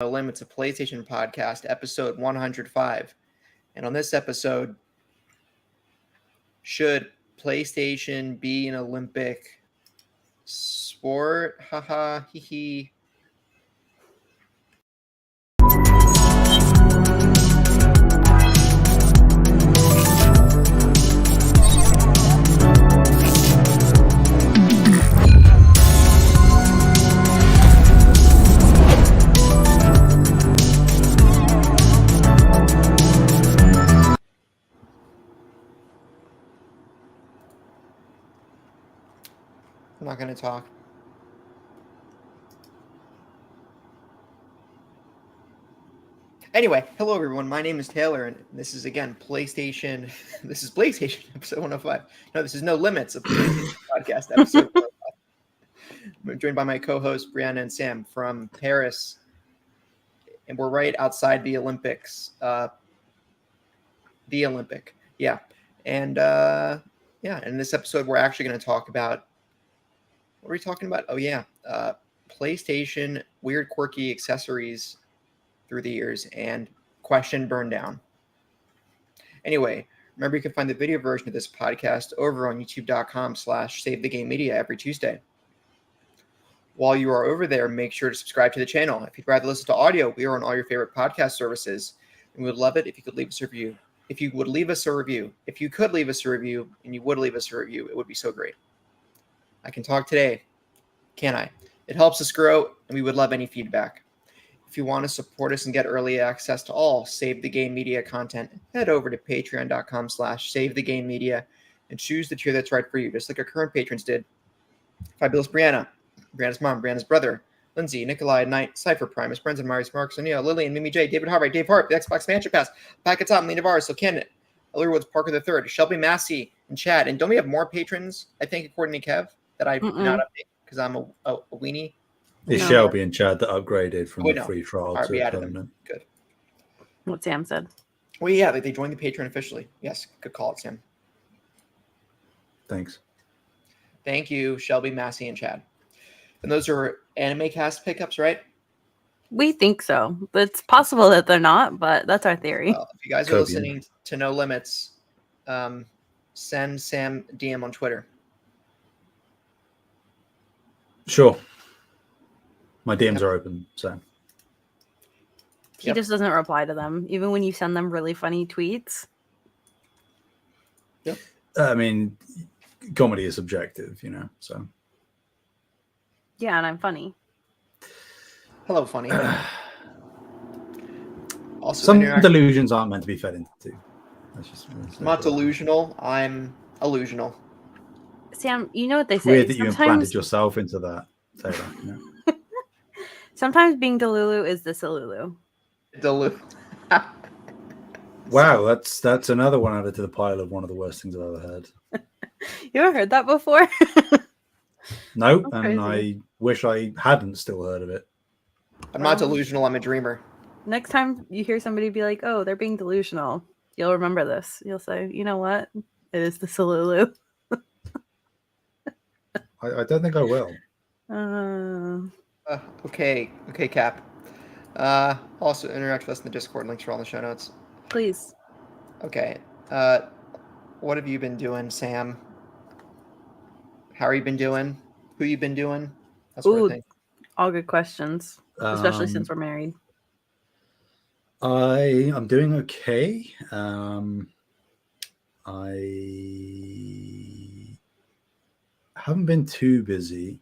No Limits, a PlayStation podcast, episode 105. And on this episode, should PlayStation be an Olympic sport? Haha, hee hee. I'm not going to talk. Anyway, hello everyone. My name is Taylor, and this is again PlayStation. This is PlayStation episode 105. No, this is No Limits, a PlayStation podcast episode 105. I'm joined by my co-hosts Brianna and Sam from Paris, and we're right outside the Olympics. The Olympic, yeah, and in this episode we're actually going to talk about. What are we talking about? Oh, yeah. PlayStation weird, quirky accessories through the years and question burned down. Anyway, remember you can find the video version of this podcast over on youtube.com/SaveTheGameMedia every Tuesday. While you are over there, make sure to subscribe to the channel. If you'd rather listen to audio, we are on all your favorite podcast services. And we would love it if you could leave us a review. If you could leave us a review, it would be so great. I can talk today, can I? It helps us grow, and we would love any feedback. If you want to support us and get early access to all Save the Game Media content, head over to patreon.com/SaveTheGameMedia and choose the tier that's right for you, just like our current patrons did. Fabulous Brianna, Brianna's mom, Brianna's brother, Lindsay, Nikolai, Knight, Cypher, Primus, Brendan, Marius, Marks, O'Neill, Lillian, Mimi J, David Harvey, Dave Hart, the Xbox Mansion Pass, Packet Top, Lee Navarro, So Candidate, Ellery Woods, Parker III, Shelby Massey, and Chad. And don't we have more patrons, I think, according to Kev, that I did not update because I'm a weenie? It's Shelby and Chad that upgraded from the free trial to permanent. Them. Good. What Sam said. Well, yeah, they joined the Patreon officially. Yes, good call it, Sam. Thanks. Thank you, Shelby, Massey, and Chad. And those are Anime Cast pickups, right? We think so. It's possible that they're not, but that's our theory. Well, if you guys are listening to No Limits, send Sam a DM on Twitter. Sure. My DMs are open, so. He just doesn't reply to them, even when you send them really funny tweets. Yep. I mean, comedy is subjective, so. Yeah, and I'm funny. Hello, funny. Also, some delusions aren't meant to be fed into. I'm not delusional. I'm illusional. Sam, you know what they it's say. Weird that you implanted yourself into that, Taylor. Sometimes being Delulu is the Salulu. Wow, that's another one added to the pile of one of the worst things I've ever heard. You ever heard that before? No, and I wish I hadn't still heard of it. I'm not delusional. I'm a dreamer. Next time you hear somebody be like, "Oh, they're being delusional," you'll remember this. You'll say, "You know what? It is the Salulu." I don't think I will. Okay, Cap. Also, interact with us in the Discord. Links are all in the show notes. Please. Okay. What have you been doing, Sam? How are you been doing? Who you been doing? That sort of thing. All good questions, especially since we're married. I'm doing okay. I haven't been too busy.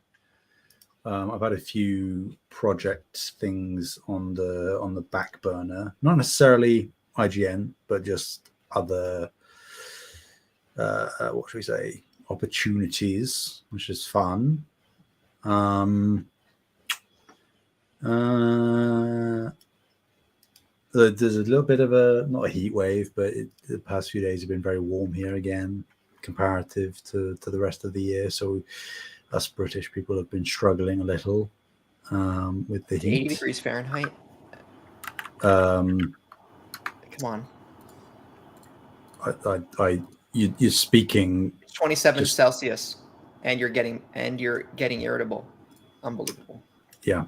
I've had a few project things on the back burner, not necessarily IGN, but just other what should we say, opportunities, which is fun. There's a little bit of not a heat wave, but the past few days have been very warm here again, comparative to the rest of the year. So us British people have been struggling a little with the heat. 80 degrees Fahrenheit. Come on. You're speaking. It's 27 Celsius, and you're getting irritable. Unbelievable. Yeah.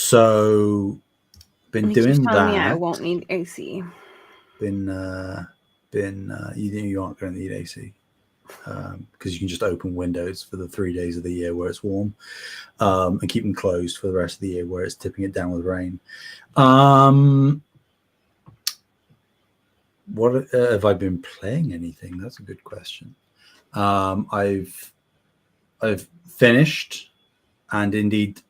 So been And he keeps doing telling me I that. won't need AC. You aren't going to need AC because you can just open windows for the 3 days of the year where it's warm, and keep them closed for the rest of the year where it's tipping it down with rain. What have I been playing? Anything? That's a good question. I've finished and indeed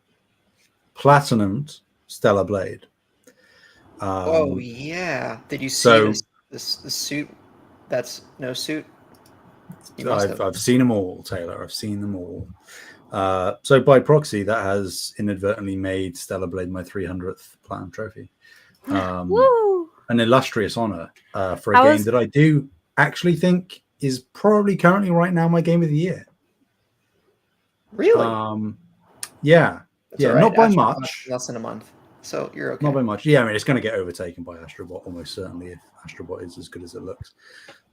platinumed Stellar Blade. Oh yeah! Did you see So this suit? That's no suit. You must have. I've seen them all, Taylor. I've seen them all. So by proxy, that has inadvertently made Stellar Blade my 300th platinum trophy. Woo! An illustrious honor for a How game is- that I do actually think is probably currently right now my game of the year. Really? Yeah. That's Yeah, all right. not by Astrobot's much. Less than a month, so you're okay. Not by much. Yeah, I mean, it's going to get overtaken by Astrobot almost certainly if Astrobot is as good as it looks.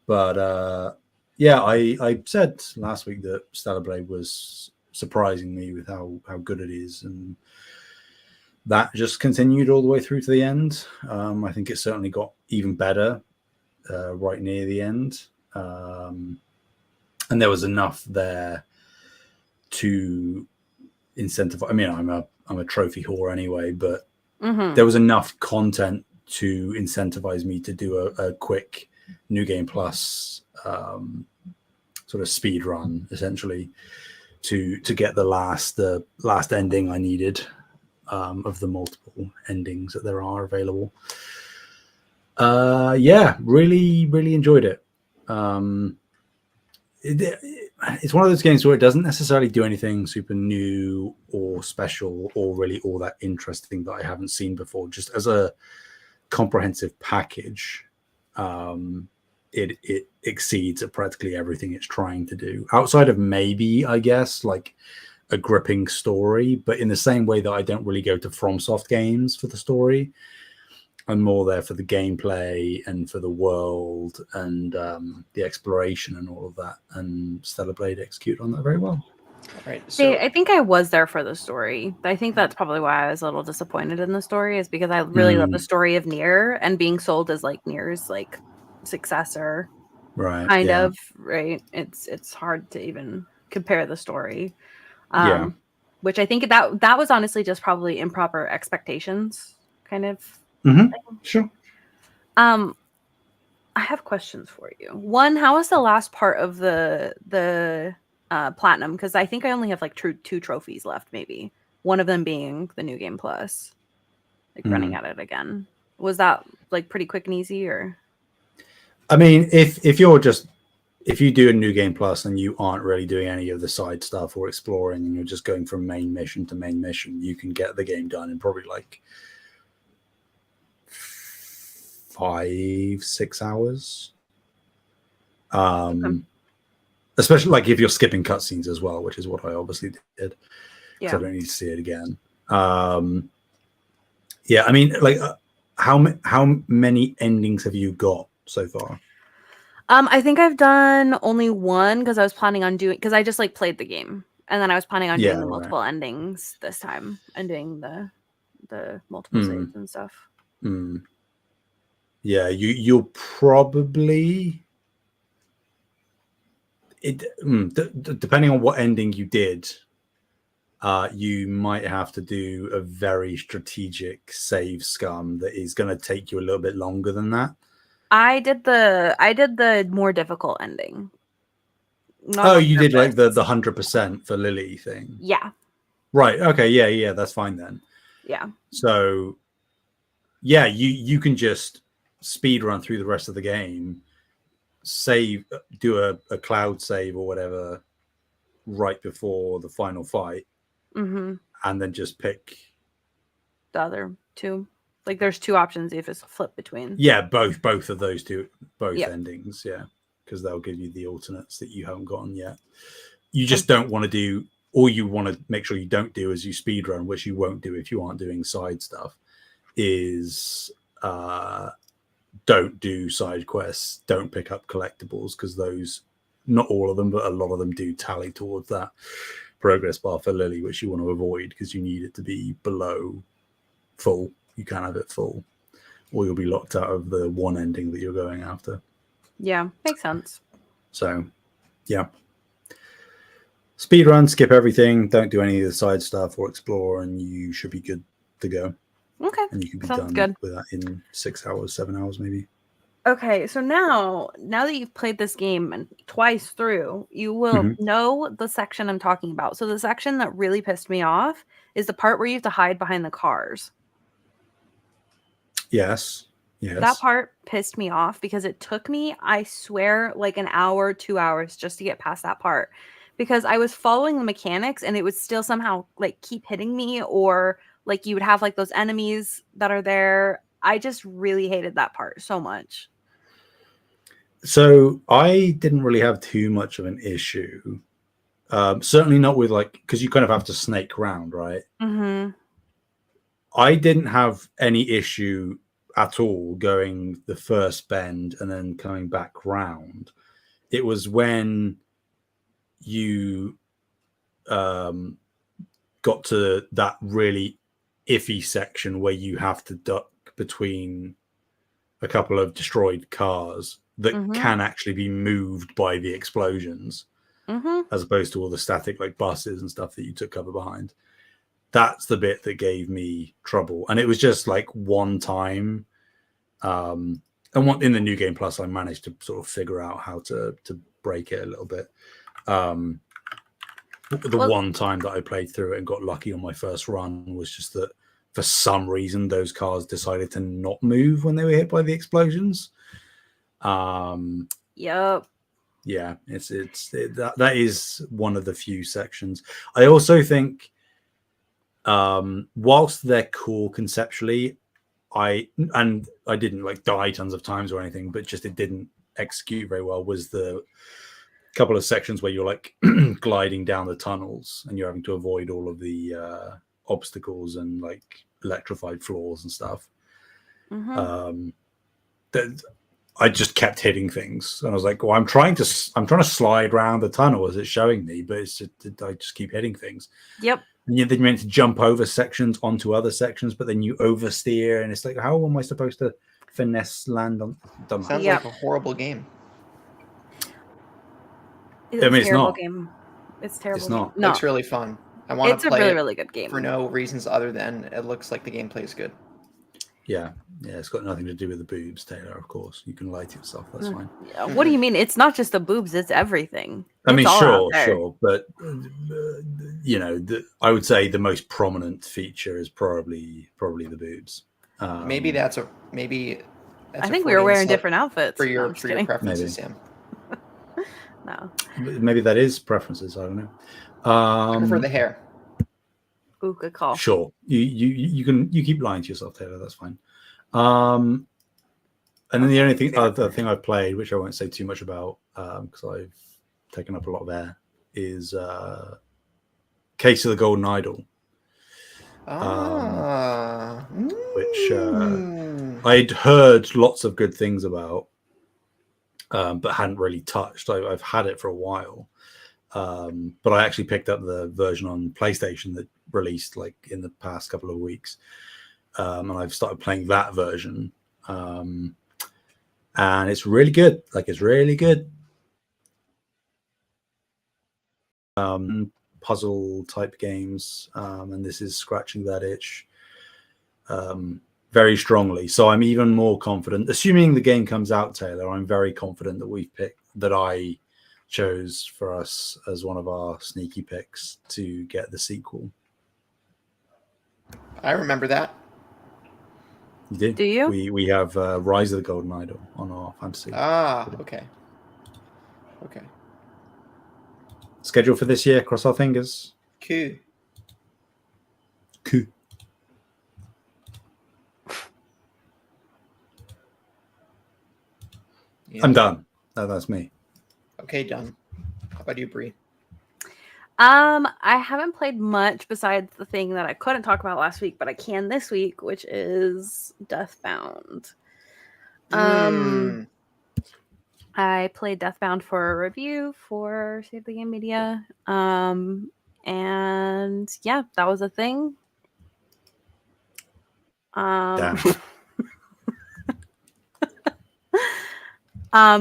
But yeah, I said last week that Stellar Blade was surprising me with how good it is, and that just continued all the way through to the end. I think it certainly got even better right near the end, and there was enough there to incentivize. I mean, I'm a trophy whore anyway, but there was enough content to incentivize me to do a quick New Game Plus sort of speed run, essentially, to get the last ending I needed of the multiple endings that there are available. Yeah, really enjoyed it. It's one of those games where it doesn't necessarily do anything super new or special or really all that interesting that I haven't seen before. Just as a comprehensive package, it exceeds at practically everything it's trying to do, outside of maybe, I guess, like a gripping story. But in the same way that I don't really go to FromSoft games for the story, I'm more there for the gameplay and for the world and the exploration and all of that. And Stellar Blade execute on that very well. All right. See, So I think I was there for the story. I think that's probably why I was a little disappointed in the story, is because I really love the story of Nier, and being sold as like Nier's like successor, right? kind Yeah. of, right? It's hard to even compare the story. Yeah. Which I think that was honestly just probably improper expectations, kind of. Sure. I have questions for you. One, how is the last part of the platinum? Because I think I only have like two trophies left, maybe. One of them being the New Game Plus, like running at it again. Was that like pretty quick and easy, or? I mean, if you do a New Game Plus and you aren't really doing any of the side stuff or exploring, and you're just going from main mission to main mission, you can get the game done in probably like 5-6 hours. Especially like if you're skipping cutscenes as well, which is what I obviously did, because I don't need to see it again. Yeah, I mean, like, how many endings have you got so far? I think I've done only one, because I was planning on doing, because I just like played the game, and then I was planning on doing the multiple endings this time and doing the multiple saves and stuff. Yeah, you'll probably depending on what ending you did, you might have to do a very strategic save scum that is going to take you a little bit longer than that. I did the more difficult ending. Oh, you did like the 100% for Lily thing. Yeah. Right. Okay. Yeah. That's fine then. Yeah. So, yeah, you can just speed run through the rest of the game, save, do a cloud save or whatever right before the final fight, and then just pick the other two. Like, there's two options if it's flip between. Yeah, both of those two, endings. Yeah, because they'll give you the alternates that you haven't gotten yet. You just don't want to do, or you want to make sure you don't do as you speedrun, which you won't do if you aren't doing side stuff, is don't do side quests, don't pick up collectibles, because those, not all of them, but a lot of them do tally towards that progress bar for Lily, which you want to avoid because you need it to be below full. You can't have it full, or you'll be locked out of the one ending that you're going after. Yeah, makes sense. So, yeah. Speed run, skip everything, don't do any of the side stuff or explore, and you should be good to go. Okay, And you can be sounds done good. with that in 6 hours, 7 hours, maybe. Okay, so now that you've played this game twice through, you will know the section I'm talking about. So the section that really pissed me off is the part where you have to hide behind the cars. Yes. That part pissed me off because it took me, I swear, like an hour, 2 hours just to get past that part. Because I was following the mechanics and it would still somehow like keep hitting me, or like you would have like those enemies that are there. I just really hated that part so much. So I didn't really have too much of an issue. Certainly not with like, because you kind of have to snake round, right? Mm-hmm. I didn't have any issue at all going the first bend and then coming back round. It was when you got to that really iffy section where you have to duck between a couple of destroyed cars that can actually be moved by the explosions, as opposed to all the static like buses and stuff that you took cover behind. That's the bit that gave me trouble, and it was just like one time. And what in the New Game Plus, I managed to sort of figure out how to break it a little bit. One time that I played through it and got lucky on my first run was just that for some reason those cars decided to not move when they were hit by the explosions. Yep. Yeah, that is one of the few sections. I also think, whilst they're cool conceptually, I didn't like die tons of times or anything, but just it didn't execute very well. Was the couple of sections where you're like gliding down the tunnels and you're having to avoid all of the obstacles and like electrified floors and stuff. That I just kept hitting things, and I was like, "Well, I'm trying to slide around the tunnel as it's showing me, but it's just, I just keep hitting things." Yep. And then you're meant to jump over sections onto other sections, but then you oversteer, and it's like, how am I supposed to finesse land on? Sounds like a horrible game. It's I mean, a terrible not. game. It's terrible. It's not. Game. No, Looks really fun. I want it's to a play really, it really good game for no reasons other than it looks like the gameplay is good. Yeah, it's got nothing to do with the boobs, Taylor. Of course, you can lie to yourself. That's fine. What do you mean? It's not just the boobs; it's everything. I mean, it's all sure, but you know, I would say the most prominent feature is probably the boobs. Maybe that's maybe. I think we were wearing different outfits for your preferences, Sam. No, maybe that is preferences. I don't know. I prefer the hair. Ooh, good call. Sure, you keep lying to yourself, Taylor. That's fine. And then the only other thing I've played, which I won't say too much about because I've taken up a lot of air, is Case of the Golden Idol. Which I'd heard lots of good things about, but hadn't really touched. I've had it for a while. But I actually picked up the version on PlayStation that released like in the past couple of weeks. And I've started playing that version. And it's really good. Like, it's really good. Puzzle type games. And this is scratching that itch very strongly. So I'm even more confident, assuming the game comes out, Taylor, I'm very confident that I chose for us as one of our sneaky picks to get the sequel. I remember that. You did? Do you? We have Rise of the Golden Idol on our fantasy. Okay. Schedule for this year, cross our fingers. Cool. Yeah. I'm done. No, that's me. Okay, done. How about you, Bree? I haven't played much besides the thing that I couldn't talk about last week, but I can this week, which is Deathbound. I played Deathbound for a review for Save the Game Media. And yeah, that was a thing. Damn.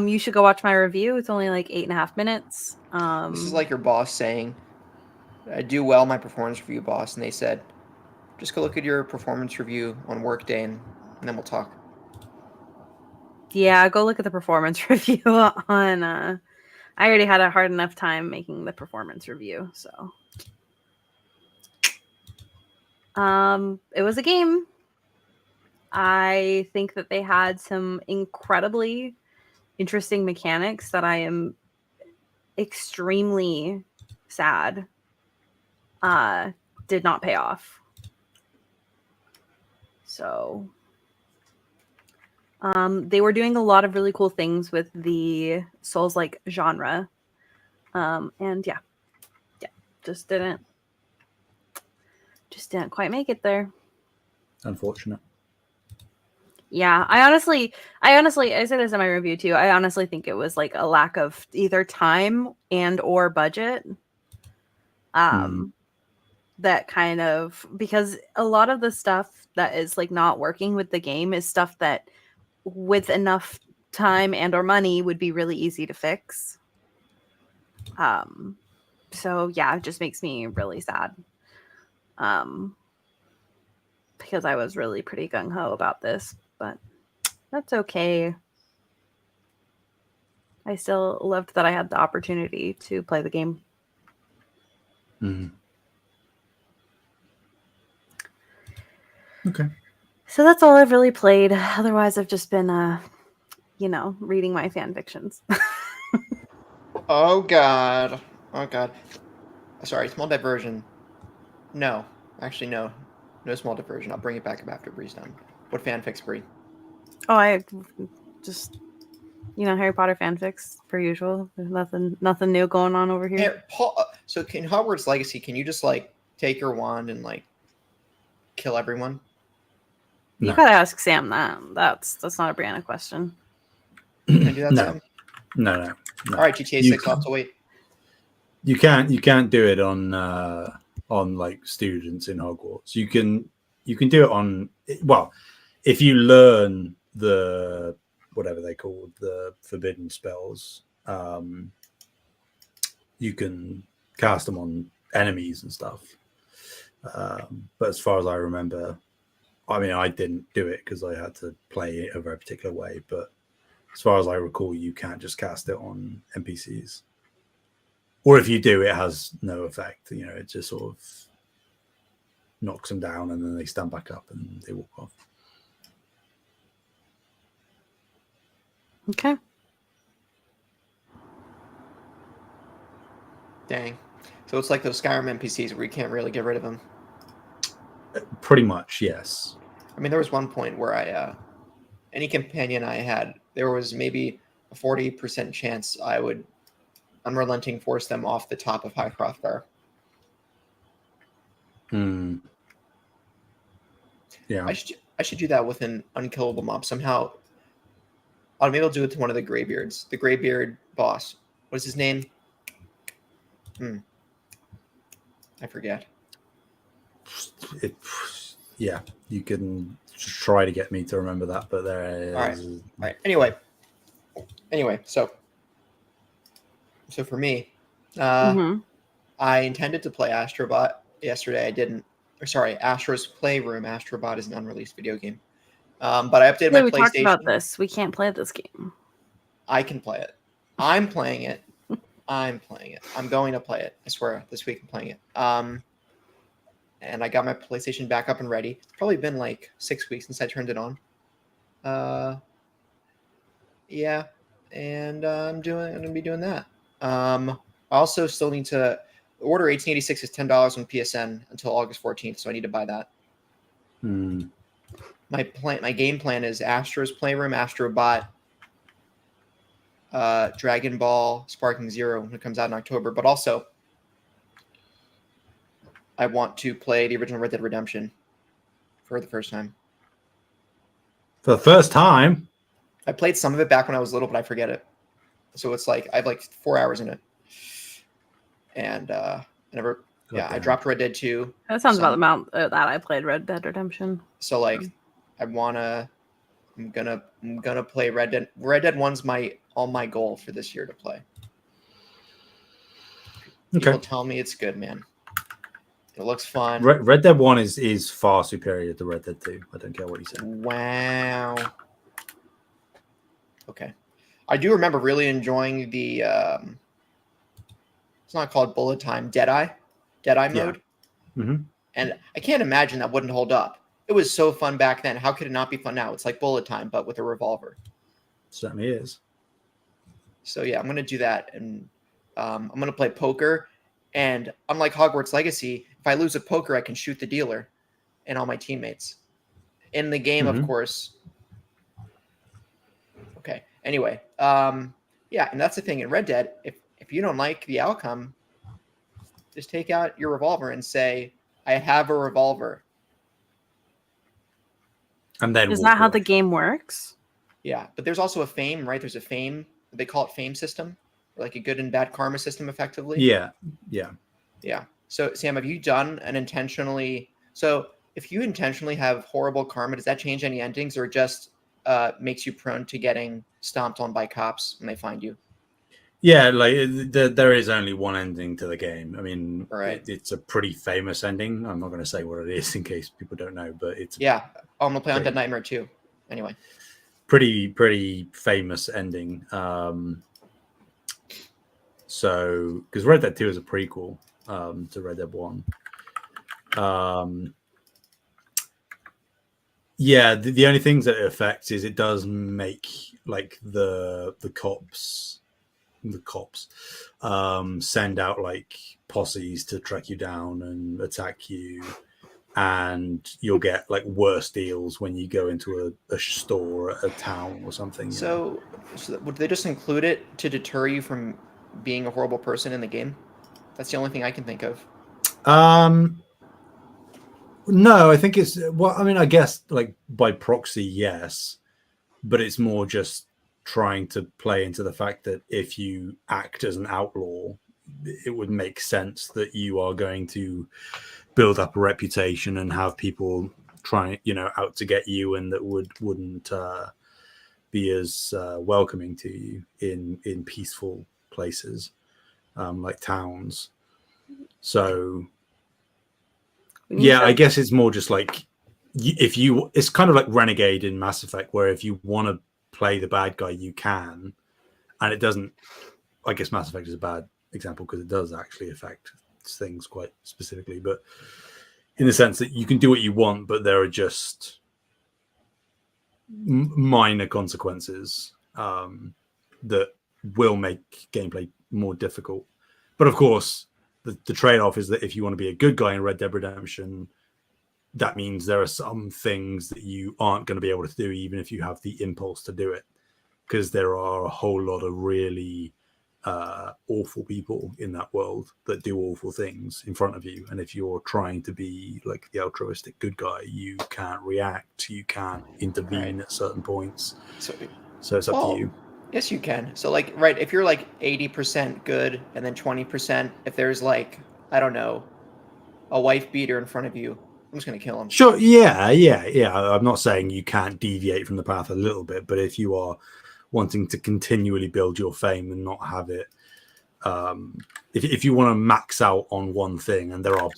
You should go watch my review. It's only like 8.5 minutes. This is like your boss saying, "I do well my performance review, boss," and they said, "Just go look at your performance review on Workday, and then we'll talk." Yeah, go look at the performance review on. I already had a hard enough time making the performance review, so. It was a game. I think that they had some incredibly interesting mechanics that I am extremely sad did not pay off. So they were doing a lot of really cool things with the Souls-like genre. And yeah, just didn't quite make it there. Unfortunate. Yeah, I honestly, I say this in my review too. I honestly think it was like a lack of either time and or budget. That kind of, because a lot of the stuff that is like not working with the game is stuff that with enough time and or money would be really easy to fix. So yeah, it just makes me really sad. Because I was really pretty gung-ho about this, but that's okay. I still loved that I had the opportunity to play the game. Okay. So that's all I've really played. Otherwise, I've just been, reading my fan fictions. Oh God. Oh God. Sorry, small diversion. No. Actually, no. No small diversion. I'll bring it back up after Bree's done. What fanfics, Bree? Oh, I just, Harry Potter fanfics, per usual. There's nothing new going on over here. Hey, Paul, so in Hogwarts Legacy, can you just, like, take your wand and, like, kill everyone? You No. gotta ask Sam that. That's not a Brianna question. Can I do that, No. Sam? No. All right, GTA 6, I'll have to wait. You can't do it on like students in Hogwarts. You can do it on, well, if you learn the whatever they call the forbidden spells, you can cast them on enemies and stuff. But as far as I remember, I mean, I didn't do it because I had to play it a very particular way. But as far as I recall, you can't just cast it on NPCs. Or if you do, it has no effect. It just sort of knocks them down and then they stand back up and they walk off. Okay. Dang. So it's like those Skyrim NPCs where you can't really get rid of them. Pretty much, yes. I mean, there was one point where any companion I had, there was maybe a 40% chance I would unrelenting force them off the top of High Hrothgar. Yeah. I should do that with an unkillable mob somehow. Maybe I'll do it to one of the Greybeards. The Greybeard boss. What's his name? I forget. Yeah, you can try to get me to remember that, but there. All right. Anyway, so for me, I intended to play Astrobot yesterday. I didn't. Sorry, Astro's Playroom. Astrobot is an unreleased video game. But I updated my PlayStation. We talked about this. We can't play this game. I can play it. I'm playing it. I'm going to play it. I swear, this week I'm playing it. And I got my PlayStation back up and ready. It's probably been like 6 weeks since I turned it on. Yeah, and I'm gonna be doing that. I also still need to order 1886 is $10 on PSN until August 14th, so I need to buy that. My game plan is Astro's Playroom, Astrobot, Dragon Ball, Sparking Zero when it comes out in October, but also I want to play the original Red Dead Redemption for the first time. For the first time? I played some of it back when I was little, but I forget it. So it's like I have like 4 hours in it. And I dropped Red Dead 2. That sounds about the amount that I played Red Dead Redemption. So like I'm gonna play Red Dead. Red Dead 1's my goal for this year to play. People tell me it's good, man. It looks fun. Red Dead 1 is far superior to Red Dead 2. I don't care what you say. Wow. Okay. I do remember really enjoying the it's not called bullet time, Deadeye mode. Mm-hmm. And I can't imagine that wouldn't hold up. It was so fun back then. How could it not be fun now? It's like bullet time, but with a revolver. Certainly is. So yeah, I'm gonna do that, and I'm gonna play poker. And unlike Hogwarts Legacy, if I lose a poker, I can shoot the dealer and all my teammates in the game, of course. Okay. Anyway, yeah, and that's the thing in Red Dead. If you don't like the outcome, just take out your revolver and say, "I have a revolver." And then is that how the game works? Yeah, but there's also a fame, right? There's a fame. They call it fame system, or like a good and bad karma system, effectively. Yeah. So, Sam, have you done an intentionally? So, if you intentionally have horrible karma, does that change any endings, or just makes you prone to getting stomped on by cops when they find you? Yeah, like there is only one ending to the game. I mean, right. It's a pretty famous ending. I'm not going to say what it is in case people don't know, but it's I'm gonna play Undead Nightmare 2. Anyway, pretty famous ending. So because Red Dead 2 is a prequel to Red Dead 1. Yeah, the only things that it affects is it does make like the cops send out like posses to track you down and attack you, and you'll get like worse deals when you go into a store at a town or something. So would they just include it to deter you from being a horrible person in the game? That's the only thing I can think of. No, I think it's I mean, I guess like by proxy, yes, but it's more just trying to play into the fact that if you act as an outlaw, it would make sense that you are going to build up a reputation and have people trying, out to get you, and that wouldn't be as welcoming to you in peaceful places like towns. So yeah, I guess it's more just like it's kind of like Renegade in Mass Effect, where if you want to play the bad guy, you can, and it doesn't. I guess Mass Effect is a bad example because it does actually affect things quite specifically, but in the sense that you can do what you want, but there are just minor consequences that will make gameplay more difficult. But of course, the trade-off is that if you want to be a good guy in Red Dead Redemption, that means there are some things that you aren't going to be able to do, even if you have the impulse to do it, because there are a whole lot of really awful people in that world that do awful things in front of you. And if you're trying to be like the altruistic good guy, you can't react, you can't intervene at certain points. So it's up to you. Yes, you can. So like, right, if you're like 80% good and then 20%, if there's like, I don't know, a wife beater in front of you, I'm just going to kill him. Sure. Yeah. I'm not saying you can't deviate from the path a little bit, but if you are wanting to continually build your fame and not have it, if you want to max out on one thing, and there are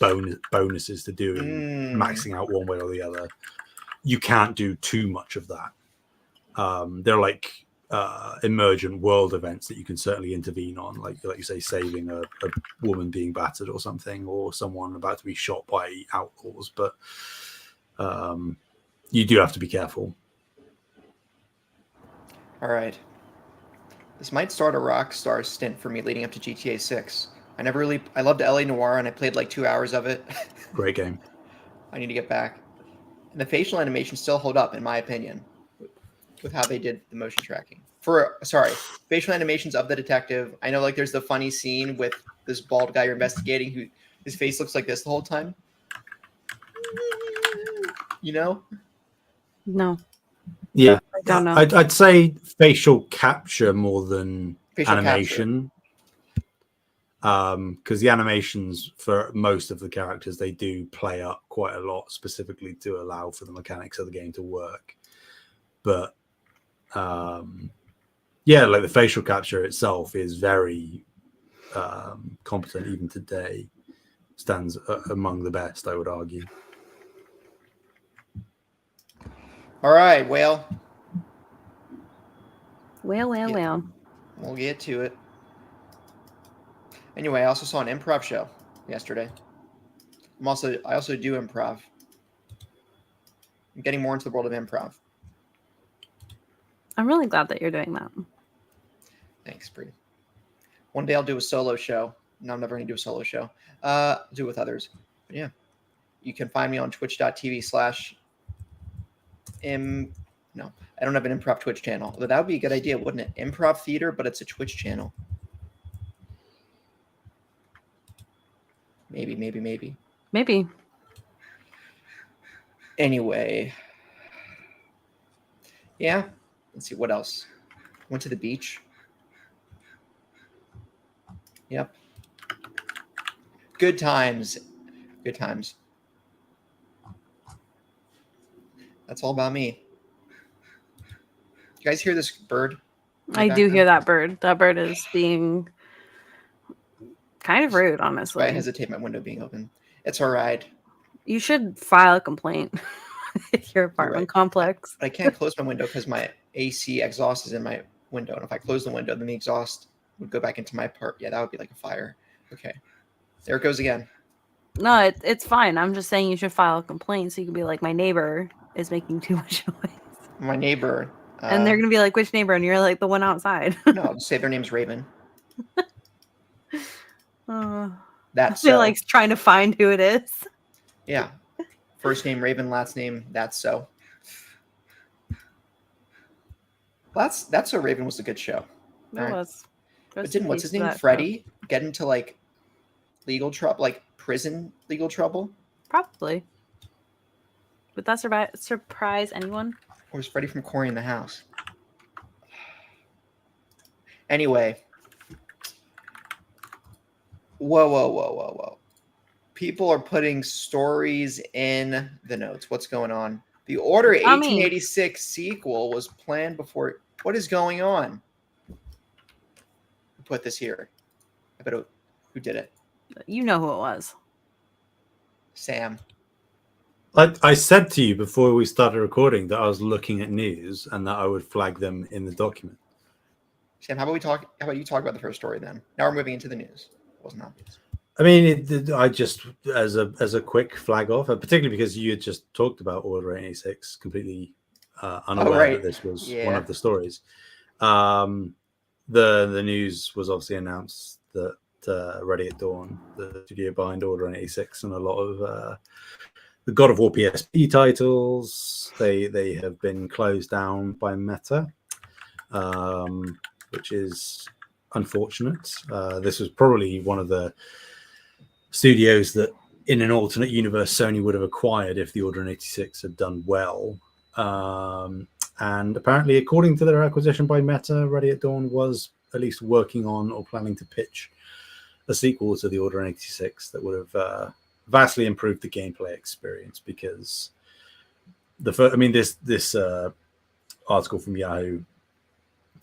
bonuses to doing maxing out one way or the other, you can't do too much of that. There are like emergent world events that you can certainly intervene on, like you say, saving a woman being battered or something, or someone about to be shot by outlaws. But you do have to be careful. All right. This might start a Rockstar stint for me leading up to GTA 6. I loved LA Noire, and I played like 2 hours of it. Great game. I need to get back. And the facial animations still hold up, in my opinion, with how they did the motion tracking. Facial animations of the detective. I know like there's the funny scene with this bald guy you're investigating who his face looks like this the whole time. You know? No. Yeah, I don't know. I'd say facial capture more than animation. because the animations for most of the characters, they do play up quite a lot, specifically to allow for the mechanics of the game to work. But yeah, like the facial capture itself is very competent even today. Stands among the best, I would argue. All right, well. Well. We'll get to it. Anyway, I also saw an improv show yesterday. I also do improv. I'm getting more into the world of improv. I'm really glad that you're doing that. Thanks, Bree. One day I'll do a solo show. No, I'm never going to do a solo show. Do it with others. But yeah. You can find me on twitch.tv/ No, I don't have an improv Twitch channel. Although that would be a good idea, wouldn't it? Improv theater, but it's a Twitch channel. Maybe. Anyway. Yeah. Let's see, what else? Went to the beach. Yep. Good times. That's all about me. You guys hear this bird? I do hear that bird. That bird is being kind of rude, honestly. I hesitate my window being open. It's all right. You should file a complaint at your apartment complex. I can't close my window because my AC exhaust is in my window. And if I close the window, then the exhaust would go back into my part. Yeah, that would be like a fire. Okay. There it goes again. No, it's fine. I'm just saying you should file a complaint so you can be like, my neighbor is making too much noise. My neighbor. And they're going to be like, which neighbor? And you're like, the one outside. No, I'll just say their name's Raven. That's so. Like trying to find who it is. Yeah. First name Raven, last name That's So. That's So Raven was a good show. It was. But didn't what's his name? Freddie get into like legal trouble, like prison legal trouble? Probably. Would that surprise anyone? Or was Freddie from Cory in the House? Anyway. Whoa. People are putting stories in the notes. What's going on? The Order 1886 sequel was planned before. What is going on? Who put this here? I bet who did it? You know who it was. Sam. I said to you before we started recording that I was looking at news and that I would flag them in the document. Sam, how about you talk about the first story then? Now we're moving into the news. It wasn't obvious. I mean, I just as a quick flag off, particularly because you had just talked about Order 86, completely unaware that this was one of the stories. The news was obviously announced that Ready at Dawn, the studio behind Order 86, and a lot of the God of War PSP titles, they have been closed down by Meta, which is unfortunate. This was probably one of the studios that in an alternate universe Sony would have acquired if the Order 86 had done well. And apparently, according to their acquisition by Meta, Ready at Dawn was at least working on or planning to pitch a sequel to the Order 86 that would have vastly improved the gameplay experience, because this article from Yahoo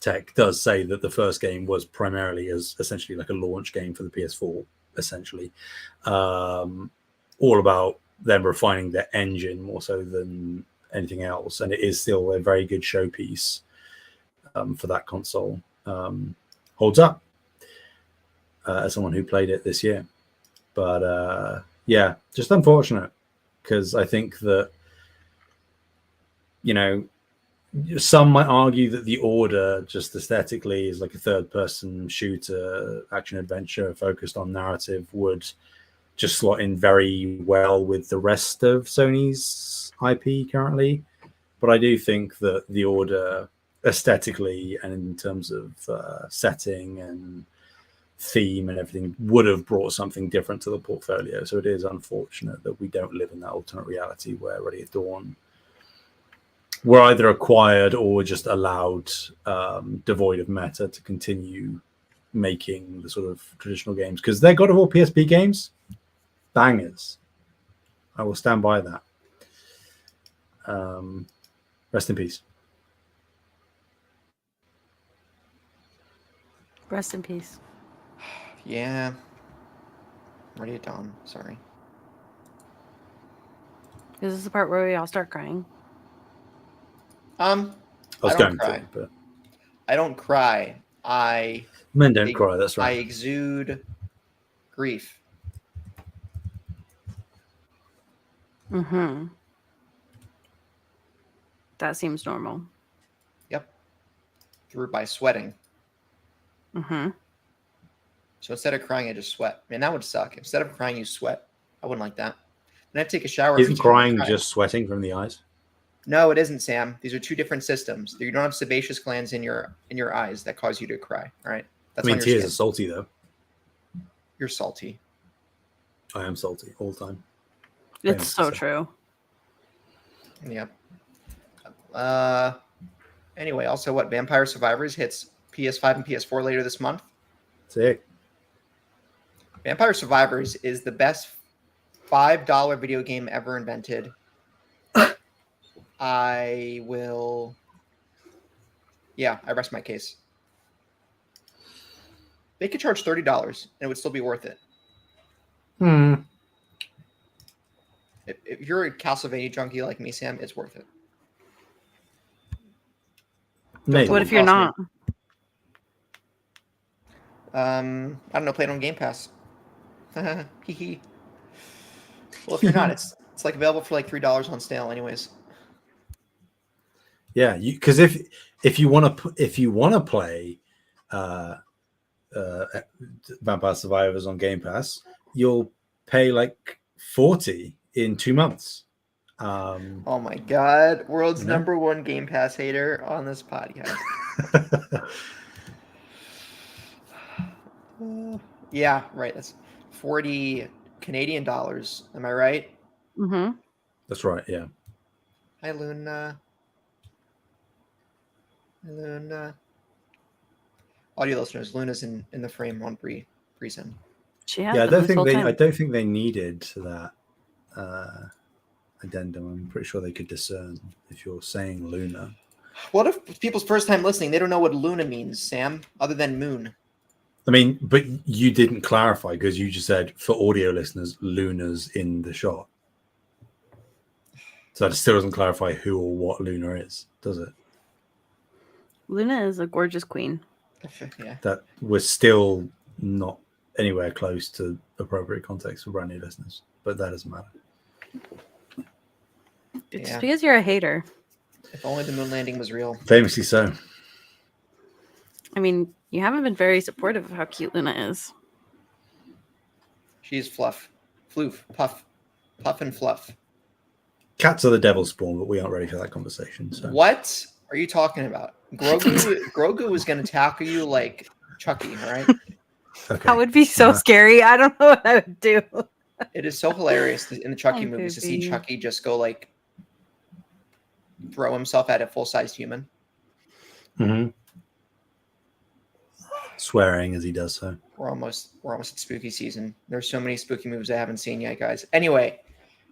Tech does say that the first game was primarily as essentially like a launch game for the PS4, essentially, all about them refining their engine more so than anything else, and it is still a very good showpiece for that console. Holds up as someone who played it this year, but yeah, just unfortunate, because I think that, you know, some might argue that the Order just aesthetically is like a third-person shooter, action-adventure focused on narrative, would just slot in very well with the rest of Sony's IP currently. But I do think that the Order aesthetically and in terms of setting and theme and everything would have brought something different to the portfolio. So it is unfortunate that we don't live in that alternate reality where Ready at Dawn were either acquired or just allowed, devoid of Meta, to continue making the sort of traditional games, because they're God of War PSP games, bangers. I will stand by that. Rest in peace. Rest in peace. Yeah. Ready at dawn. Sorry. Is this the part where we all start crying? I was I going don't cry. to, but I don't cry. men don't cry. That's I right. exude grief. Mm-hmm. That seems normal. Yep. Through by sweating. Mm-hmm. So instead of crying, I just sweat. Man, that would suck. Instead of crying, you sweat. I wouldn't like that. Then I have to take a shower. Isn't every time I crying cry. just sweating from the eyes? No, it isn't, Sam. These are two different systems. You don't have sebaceous glands in your eyes that cause you to cry. All right. That's I mean, on your tears skin. are salty, though. You're salty. I am salty all the time. It's so true. Yep. Anyway, also what? Vampire Survivors hits PS5 and PS4 later this month. Sick. Vampire Survivors is the best $5 video game ever invented. I rest my case. They could charge $30 and it would still be worth it. If you're a Castlevania junkie like me, Sam, it's worth it. Maybe. What if you're not? I don't know. Play it on Game Pass. Hee hee. Well, if you're not, it's like available for like $3 on sale, anyways. Yeah, because if you want to play Vampire Survivors on Game Pass, you'll pay like $40 in 2 months. Oh my God, world's number one Game Pass hater on this podcast. Yeah, right. That's 40 Canadian dollars. Am I right? Mm-hmm. That's right. Yeah. Hi, Luna. Audio listeners, Luna's in the frame on Bree's in. I don't think they needed that addendum. I'm pretty sure they could discern if you're saying Luna. What if people's first time listening, they don't know what Luna means, Sam, other than moon? I mean, but you didn't clarify because you just said for audio listeners, Luna's in the shot. So that still doesn't clarify who or what Luna is, does it? Luna is a gorgeous queen. Yeah. That was still not anywhere close to appropriate context for brand new listeners, but that doesn't matter. It's because you're a hater. If only the moon landing was real. Famously so. I mean, you haven't been very supportive of how cute Luna is. She's fluff. Floof. Puff. Puff and fluff. Cats are the devil's spawn, but we aren't ready for that conversation. So. What are you talking about? Grogu is going to tackle you like Chucky, all right? Okay. That would be so scary. I don't know what I would do. It is so hilarious in the Chucky movies to see Chucky just go like throw himself at a full-sized human. Mm-hmm. Swearing as he does so. We're almost at spooky season. There's so many spooky movies I haven't seen yet, guys. Anyway,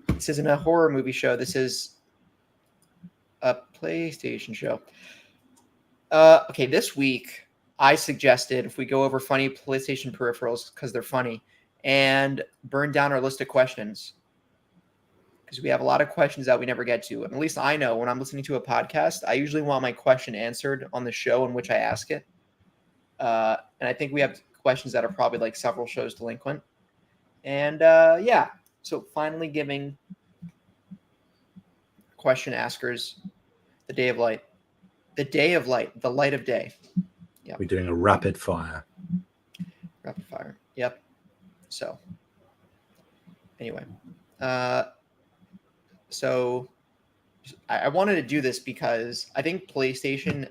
this isn't a horror movie show. This is a PlayStation show. Okay, this week I suggested if we go over funny PlayStation peripherals because they're funny and burn down our list of questions because we have a lot of questions that we never get to. And at least I know when I'm listening to a podcast, I usually want my question answered on the show in which I ask it. And I think we have questions that are probably like several shows delinquent. And so finally giving question askers the day of light. The day of light, the light of day. Yeah. We're doing a rapid fire. Rapid fire. Yep. So anyway, so I wanted to do this because I think PlayStation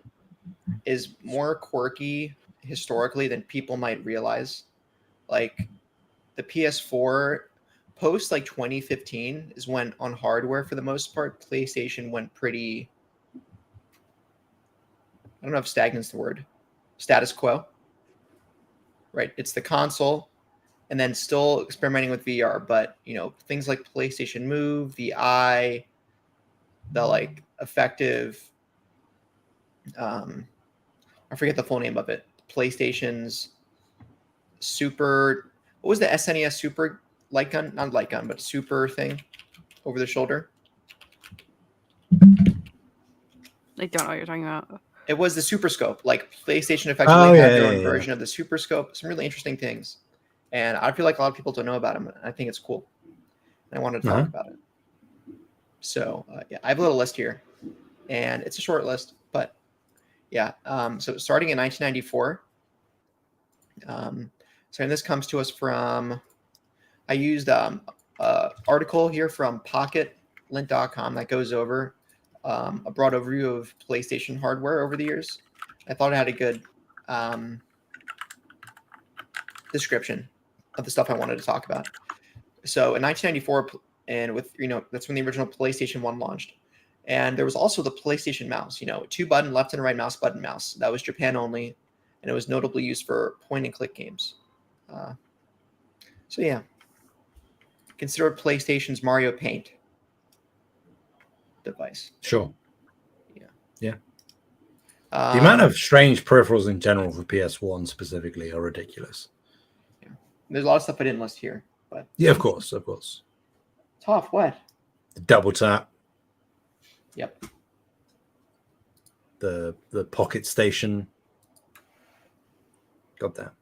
is more quirky historically than people might realize. Like the PS4 post like 2015 is when on hardware for the most part PlayStation went pretty, I don't know if stagnant's the word, status quo. right? It's the console, and then still experimenting with VR. But things like PlayStation Move, the Eye, the like effective. I forget the full name of it. PlayStation's Super. What was the SNES Super light gun? Not light gun, but super thing over the shoulder. I don't know what you're talking about. It was the Super Scope. Like PlayStation effectively had their own version of the Super Scope. Some really interesting things, and I feel like a lot of people don't know about them. I think it's cool. And I wanted to talk about it. So yeah, I have a little list here, and it's a short list, but yeah. So starting in 1994. So and this comes to us from. I used article here from PocketLint.com that goes over a broad overview of PlayStation hardware over the years. I thought it had a good description of the stuff I wanted to talk about. So in 1994, and with that's when the original PlayStation 1 launched, and there was also the PlayStation mouse. 2-button left and right mouse button mouse that was Japan only, and it was notably used for point and click games. So yeah. Consider PlayStation's Mario Paint device. Sure. Yeah. The amount of strange peripherals in general for PS1 specifically are ridiculous. Yeah. There's a lot of stuff I didn't list here, but yeah, of course. Tough. What? The double tap. Yep. The Pocket Station. Got that.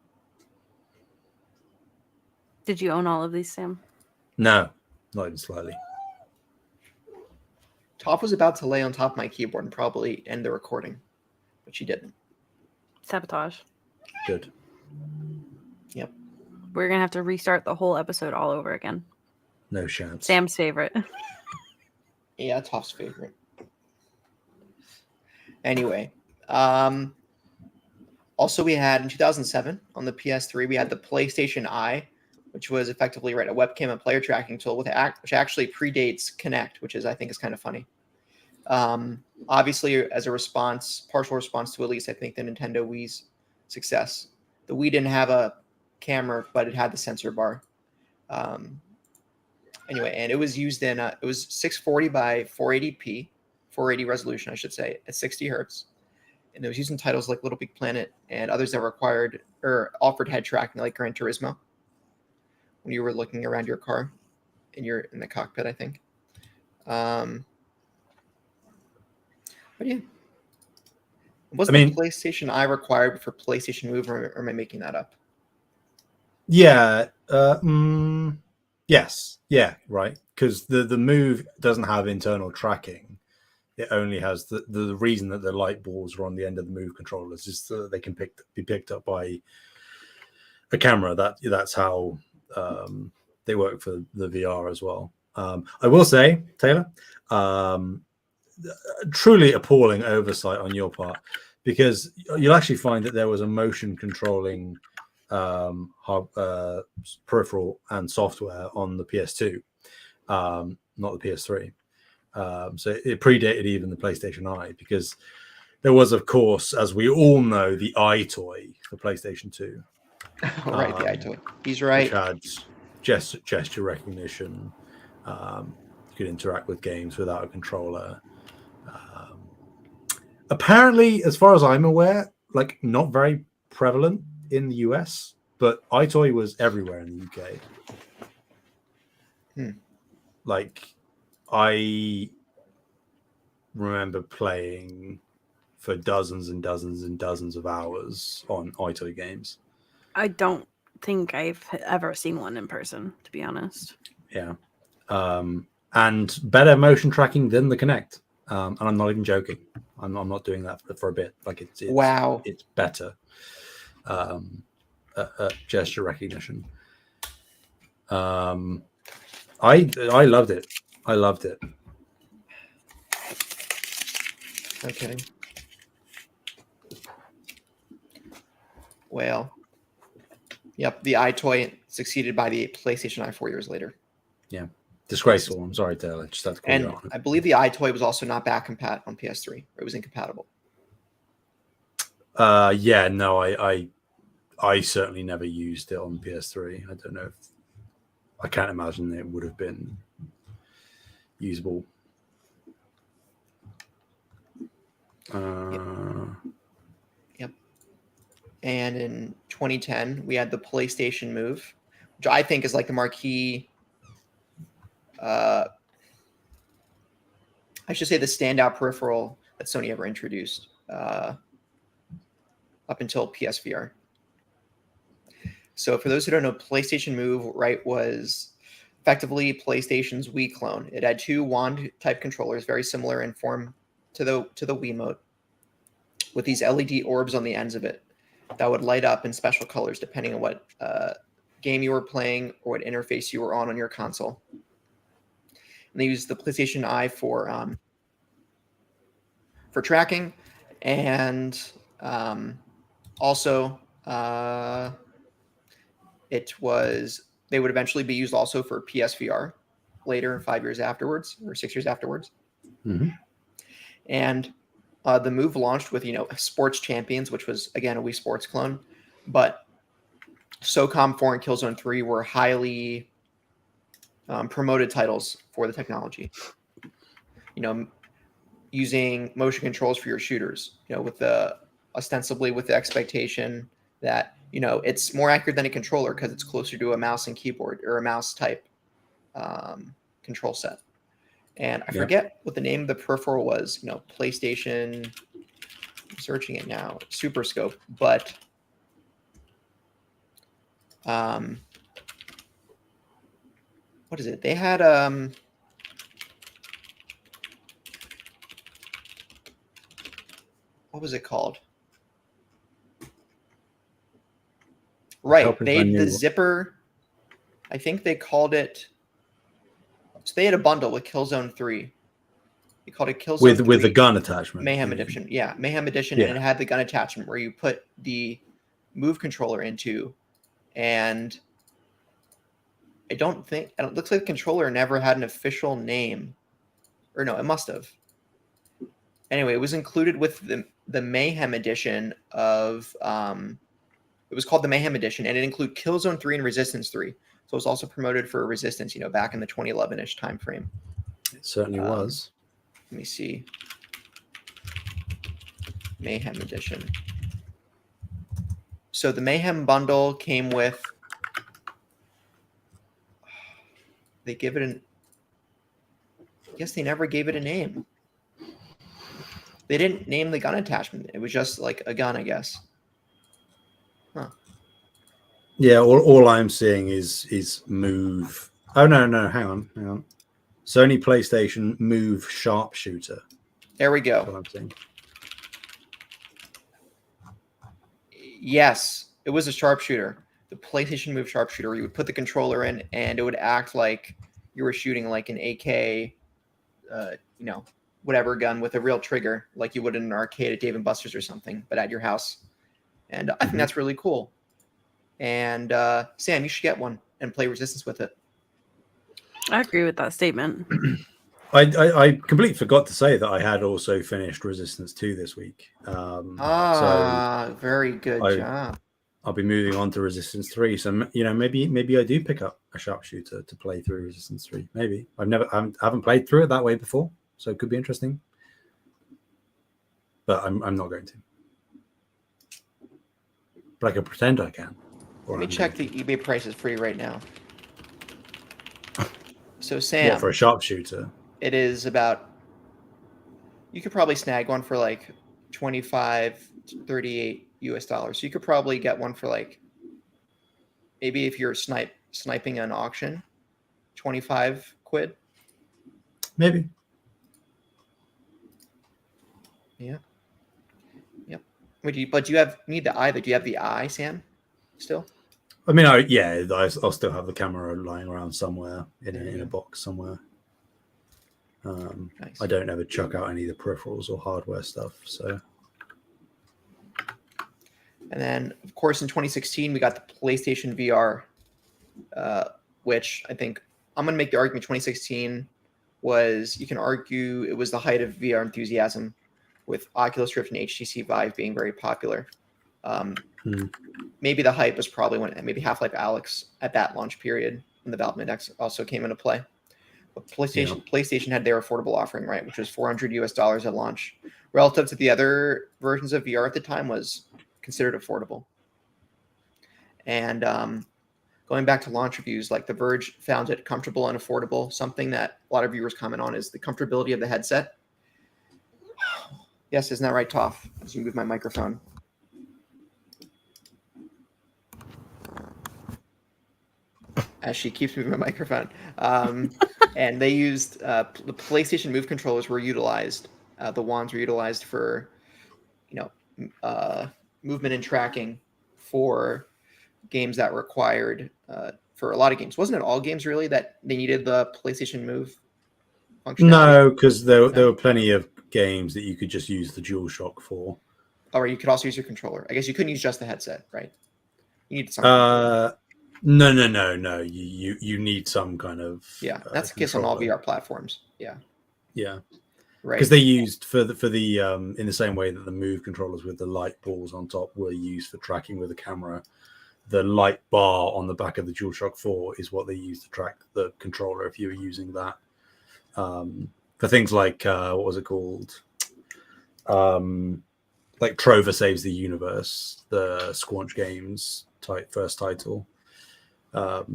Did you own all of these, Sam? No, not even slightly. Toph was about to lay on top of my keyboard and probably end the recording, but she didn't. Sabotage. Good. Yep. We're going to have to restart the whole episode all over again. No chance. Sam's favorite. Yeah, Toph's favorite. Anyway, also we had in 2007 on the PS3, we had the PlayStation Eye, which was effectively a webcam and player tracking tool which actually predates Kinect, which I think is kind of funny. Obviously, as a partial response to at least I think the Nintendo Wii's success. The Wii didn't have a camera, but it had the sensor bar. Anyway, and it was used in it was 640 by 480p, 480 resolution, I should say, at 60 hertz. And it was used in titles like Little Big Planet and others that required or offered head tracking, like Gran Turismo. When you were looking around your car, in the cockpit, I think. But yeah, wasn't the PlayStation Eye required for PlayStation Move, or am I making that up? Yeah. Yes. Yeah. Right. Because the Move doesn't have internal tracking. It only has the reason that the light balls are on the end of the Move controllers is so that they can be picked up by a camera. That's how they work for the VR as well. I will say, Taylor, truly appalling oversight on your part, because you'll actually find that there was a motion controlling peripheral and software on the PS2, not the PS3. So it predated even the PlayStation Eye, because there was, of course, as we all know, the Eye toy for PlayStation 2. Right, the Eye toy. He's right. Which had gesture recognition. You could interact with games without a controller. Apparently, as far as I'm aware, not very prevalent in the US, but iToy was everywhere in the UK. I remember playing for dozens and dozens and dozens of hours on iToy games. I don't think I've ever seen one in person, to be honest. Yeah. And better motion tracking than the Kinect. And I'm not even joking. I'm not doing that for a bit. Wow. It's better. Gesture recognition. I loved it. I loved it. No kidding. Well, yep, the iToy succeeded by the PlayStation Eye 4 years later. Yeah. Disgraceful. I'm sorry, Taylor. Just have to call you out. I believe the iToy was also not back compat on PS3. It was incompatible. Yeah, no, I certainly never used it on PS3. I don't know if I can't imagine it would have been usable. Yep. And in 2010, we had the PlayStation Move, which I think is like the marquee. I should say the standout peripheral that Sony ever introduced up until PSVR. So for those who don't know, PlayStation Move, right, was effectively PlayStation's Wii clone. It had two wand-type controllers, very similar in form to the Wiimote, with these LED orbs on the ends of it that would light up in special colors depending on what game you were playing or what interface you were on your console. And they used the PlayStation Eye for tracking, and also they would eventually be used also for PSVR later, 5 years afterwards or 6 years afterwards. Mm-hmm. And the Move launched with Sports Champions, which was again a Wii Sports clone, but SOCOM 4 and Killzone 3 were highly promoted titles for the technology. Using motion controls for your shooters, with ostensibly with the expectation that it's more accurate than a controller because it's closer to a mouse and keyboard or a mouse type control set. And I forget what the name of the peripheral was. PlayStation. I'm searching it now. Super Scope, but what is it? They had what was it called? Right. They had the zipper. I think they called it. So they had a bundle with Killzone 3. They called it Killzone 3 with the gun attachment. Mayhem Edition. Yeah, Mayhem Edition, and it had the gun attachment where you put the Move controller into, and it looks like the controller never had an official name. Or no, it must have. Anyway, it was included with the Mayhem Edition of it was called the Mayhem Edition, and it included Killzone 3 and Resistance 3. So it was also promoted for Resistance, back in the 2011-ish time frame. It certainly was. Let me see. Mayhem Edition. So the Mayhem bundle came with. They give it an. I guess they never gave it a name. They didn't name the gun attachment. It was just like a gun, I guess. Huh. Yeah, all I'm seeing is Move. Oh no, hang on. Sony PlayStation Move Sharpshooter. There we go. That's what I'm saying. Yes, it was a sharpshooter. The PlayStation Move Sharpshooter. You would put the controller in, and it would act like you were shooting like an AK, whatever gun with a real trigger, like you would in an arcade at Dave & Buster's or something, but at your house. And I think that's really cool. And Sam, you should get one and play Resistance with it. I agree with that statement. I completely forgot to say that I had also finished Resistance 2 this week. So very good job. I'll be moving on to Resistance 3. So maybe I do pick up a sharpshooter to play through Resistance 3. Maybe I haven't played through it that way before, so it could be interesting. But I'm not going to. But I can pretend I can. Let me check the eBay prices for you right now. So Sam, what, for a sharpshooter? It is about. You could probably snag one for like $25 to $38 US. So you could probably get one for like, maybe if you're sniping an auction, 25 quid. Maybe. Yeah. Yep. But do you need the eye? Do you have the eye, Sam? Still? I mean, I'll still have the camera lying around somewhere in a box somewhere. Nice. I don't ever chuck out any of the peripherals or hardware stuff. So, and then of course in 2016 we got the PlayStation VR, which I think I'm going to make the argument 2016 was, you can argue it was the height of VR enthusiasm, with Oculus Rift and HTC Vive being very popular. Maybe the hype was probably when maybe Half-Life Alyx at that launch period when the Valve Index also came into play. But PlayStation had their affordable offering, right, which was $400 at launch, relative to the other versions of VR at the time was considered affordable. And going back to launch reviews, like The Verge found it comfortable and affordable. Something that a lot of viewers comment on is the comfortability of the headset. Yes, isn't that right, Toph? As you move my microphone. As she keeps moving my microphone. And they used the PlayStation Move controllers were utilized. The wands were utilized for, movement and tracking for games that required, for a lot of games. Wasn't it all games really that they needed the PlayStation Move functionality? No, because there were plenty of games that you could just use the DualShock for. Or you could also use your controller. I guess you couldn't use just the headset, right? You need some. No. You need some kind of that's the case on all VR platforms. Yeah. Right. Because they used for the in the same way that the Move controllers with the light balls on top were used for tracking with the camera. The light bar on the back of the DualShock 4 is what they use to track the controller if you were using that. For things like what was it called? Like Trover Saves the Universe, the Squanch Games first title,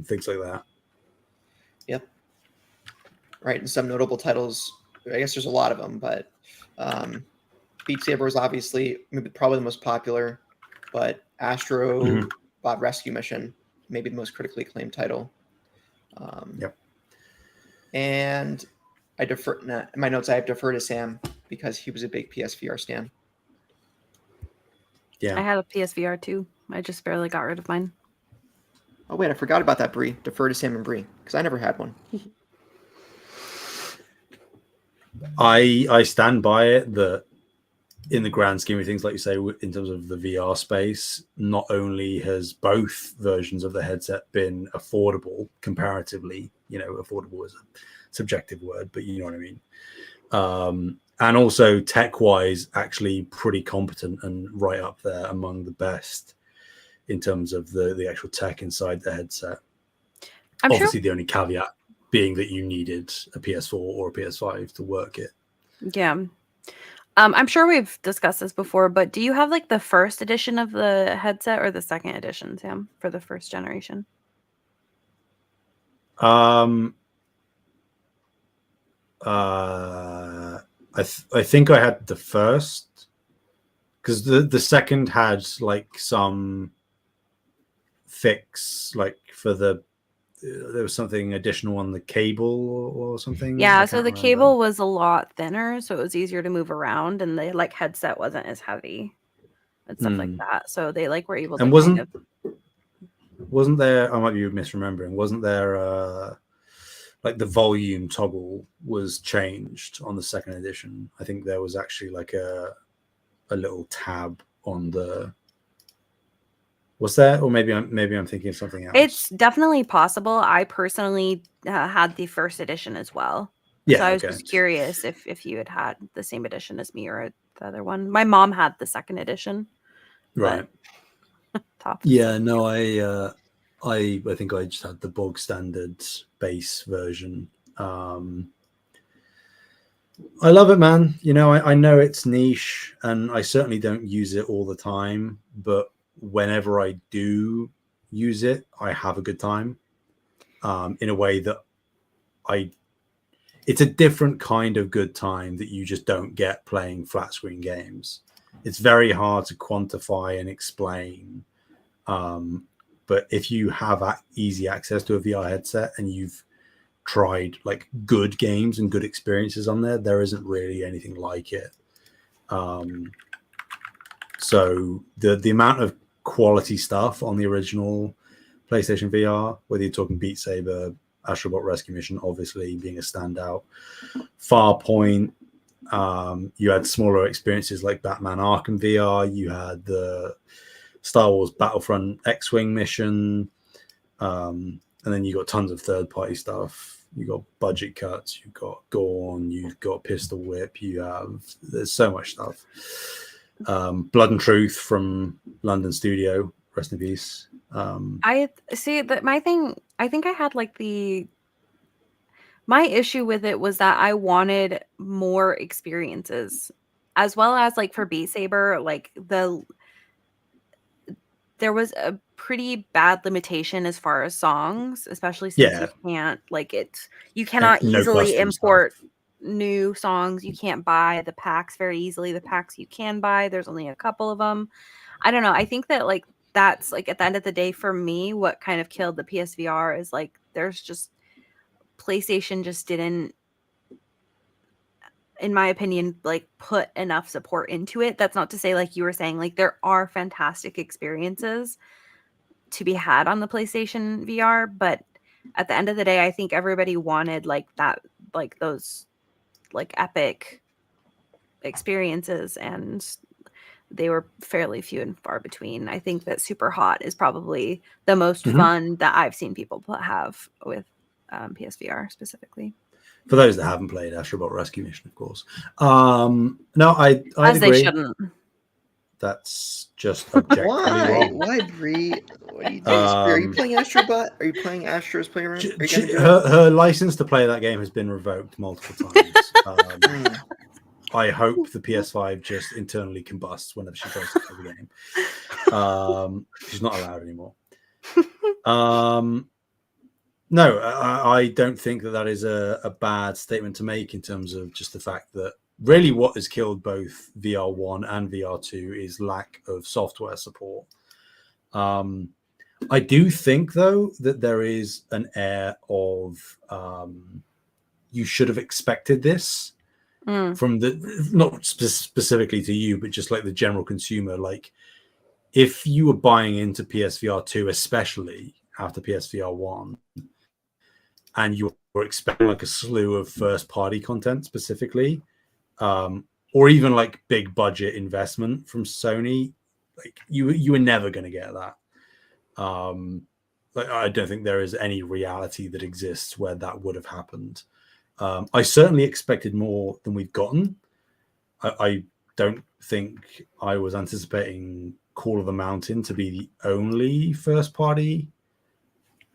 things like that. Yep. Right, and some notable titles. I guess there's a lot of them, but Beat Saber was obviously probably the most popular, but Astro Bot Rescue Mission, maybe the most critically acclaimed title. And I defer in my notes. I have deferred to Sam because he was a big PSVR stan. I had a PSVR too. I just barely got rid of mine. Oh wait, I forgot about that, Bree. Defer to Sam and Bree because I never had one. I stand by it that in the grand scheme of things, like you say, in terms of the VR space, not only has both versions of the headset been affordable comparatively, affordable is a subjective word, but you know what I mean. And also tech-wise, actually pretty competent and right up there among the best in terms of the actual tech inside the headset. Obviously, the only caveat being that you needed a PS4 or a PS5 to work it. Yeah. I'm sure we've discussed this before, but do you have like the first edition of the headset or the second edition, Sam, for the first generation? I think I had the first, because the second had like some fix, like for there was something additional on the cable or something. Yeah, so the cable was a lot thinner, so it was easier to move around, and the like headset wasn't as heavy and stuff like that. So they like were able to. And wasn't there? I might be misremembering. Wasn't there? Like the volume toggle was changed on the second edition. I think there was actually like a little tab on the. Was there, or maybe I'm thinking of something else? It's definitely possible. I personally had the first edition as well. Yeah, so I was just curious if you had the same edition as me or the other one. My mom had the second edition. Right. Yeah. No. I think I just had the bog standard base version. I love it, man. I know it's niche and I certainly don't use it all the time, but whenever I do use it, I have a good time in a way that it's a different kind of good time that you just don't get playing flat screen games. It's very hard to quantify and explain. But if you have easy access to a VR headset and you've tried like good games and good experiences on there isn't really anything like it. So the amount of quality stuff on the original PlayStation VR, whether you're talking Beat Saber, Astrobot Rescue Mission, obviously being a standout, Farpoint, you had smaller experiences like Batman Arkham VR, you had the Star Wars Battlefront X-Wing mission, and then you got tons of third-party stuff. You got budget cuts, you've got Gorn, you've got Pistol Whip, there's so much stuff. Blood and Truth from London Studio, rest in peace. I see that my thing. I think I had like my issue with it was that I wanted more experiences, as well as like for Beat Saber, like there was a pretty bad limitation as far as songs, especially since you can't you cannot no easily custom import stuff. new songs. You can't buy the packs very easily. The packs you can buy, there's only a couple of them. I don't know. I think that like that's like at the end of the day for me, what kind of killed the PSVR is like there's just PlayStation just didn't, in my opinion, like put enough support into it. That's not to say, like you were saying, like there are fantastic experiences to be had on the PlayStation VR, but at the end of the day, I think everybody wanted like that, like those like epic experiences, and they were fairly few and far between. I think that Super Hot is probably the most fun that I've seen people have with PSVR specifically. For those that haven't played Astrobot Rescue Mission, of course. No, I'd As agree. they shouldn't. That's just objectively wrong. Why, Bree? What are you doing? Are you playing Astrobot? Are you playing Astro's Playroom? Her license to play that game has been revoked multiple times. I hope the PS5 just internally combusts whenever she tries to play the game. She's not allowed anymore. No, I don't think that is a bad statement to make in terms of just the fact that really what has killed both VR1 and VR2 is lack of software support. I do think, though, that there is an air of you should have expected this from the, not specifically to you, but just like the general consumer. Like if you were buying into PSVR 2, especially after PSVR 1, and you were expecting like a slew of first party content specifically, or even like big budget investment from Sony, like you were never going to get that. Like I don't think there is any reality that exists where that would have happened. I certainly expected more than we've gotten. I don't think I was anticipating Call of the Mountain to be the only first party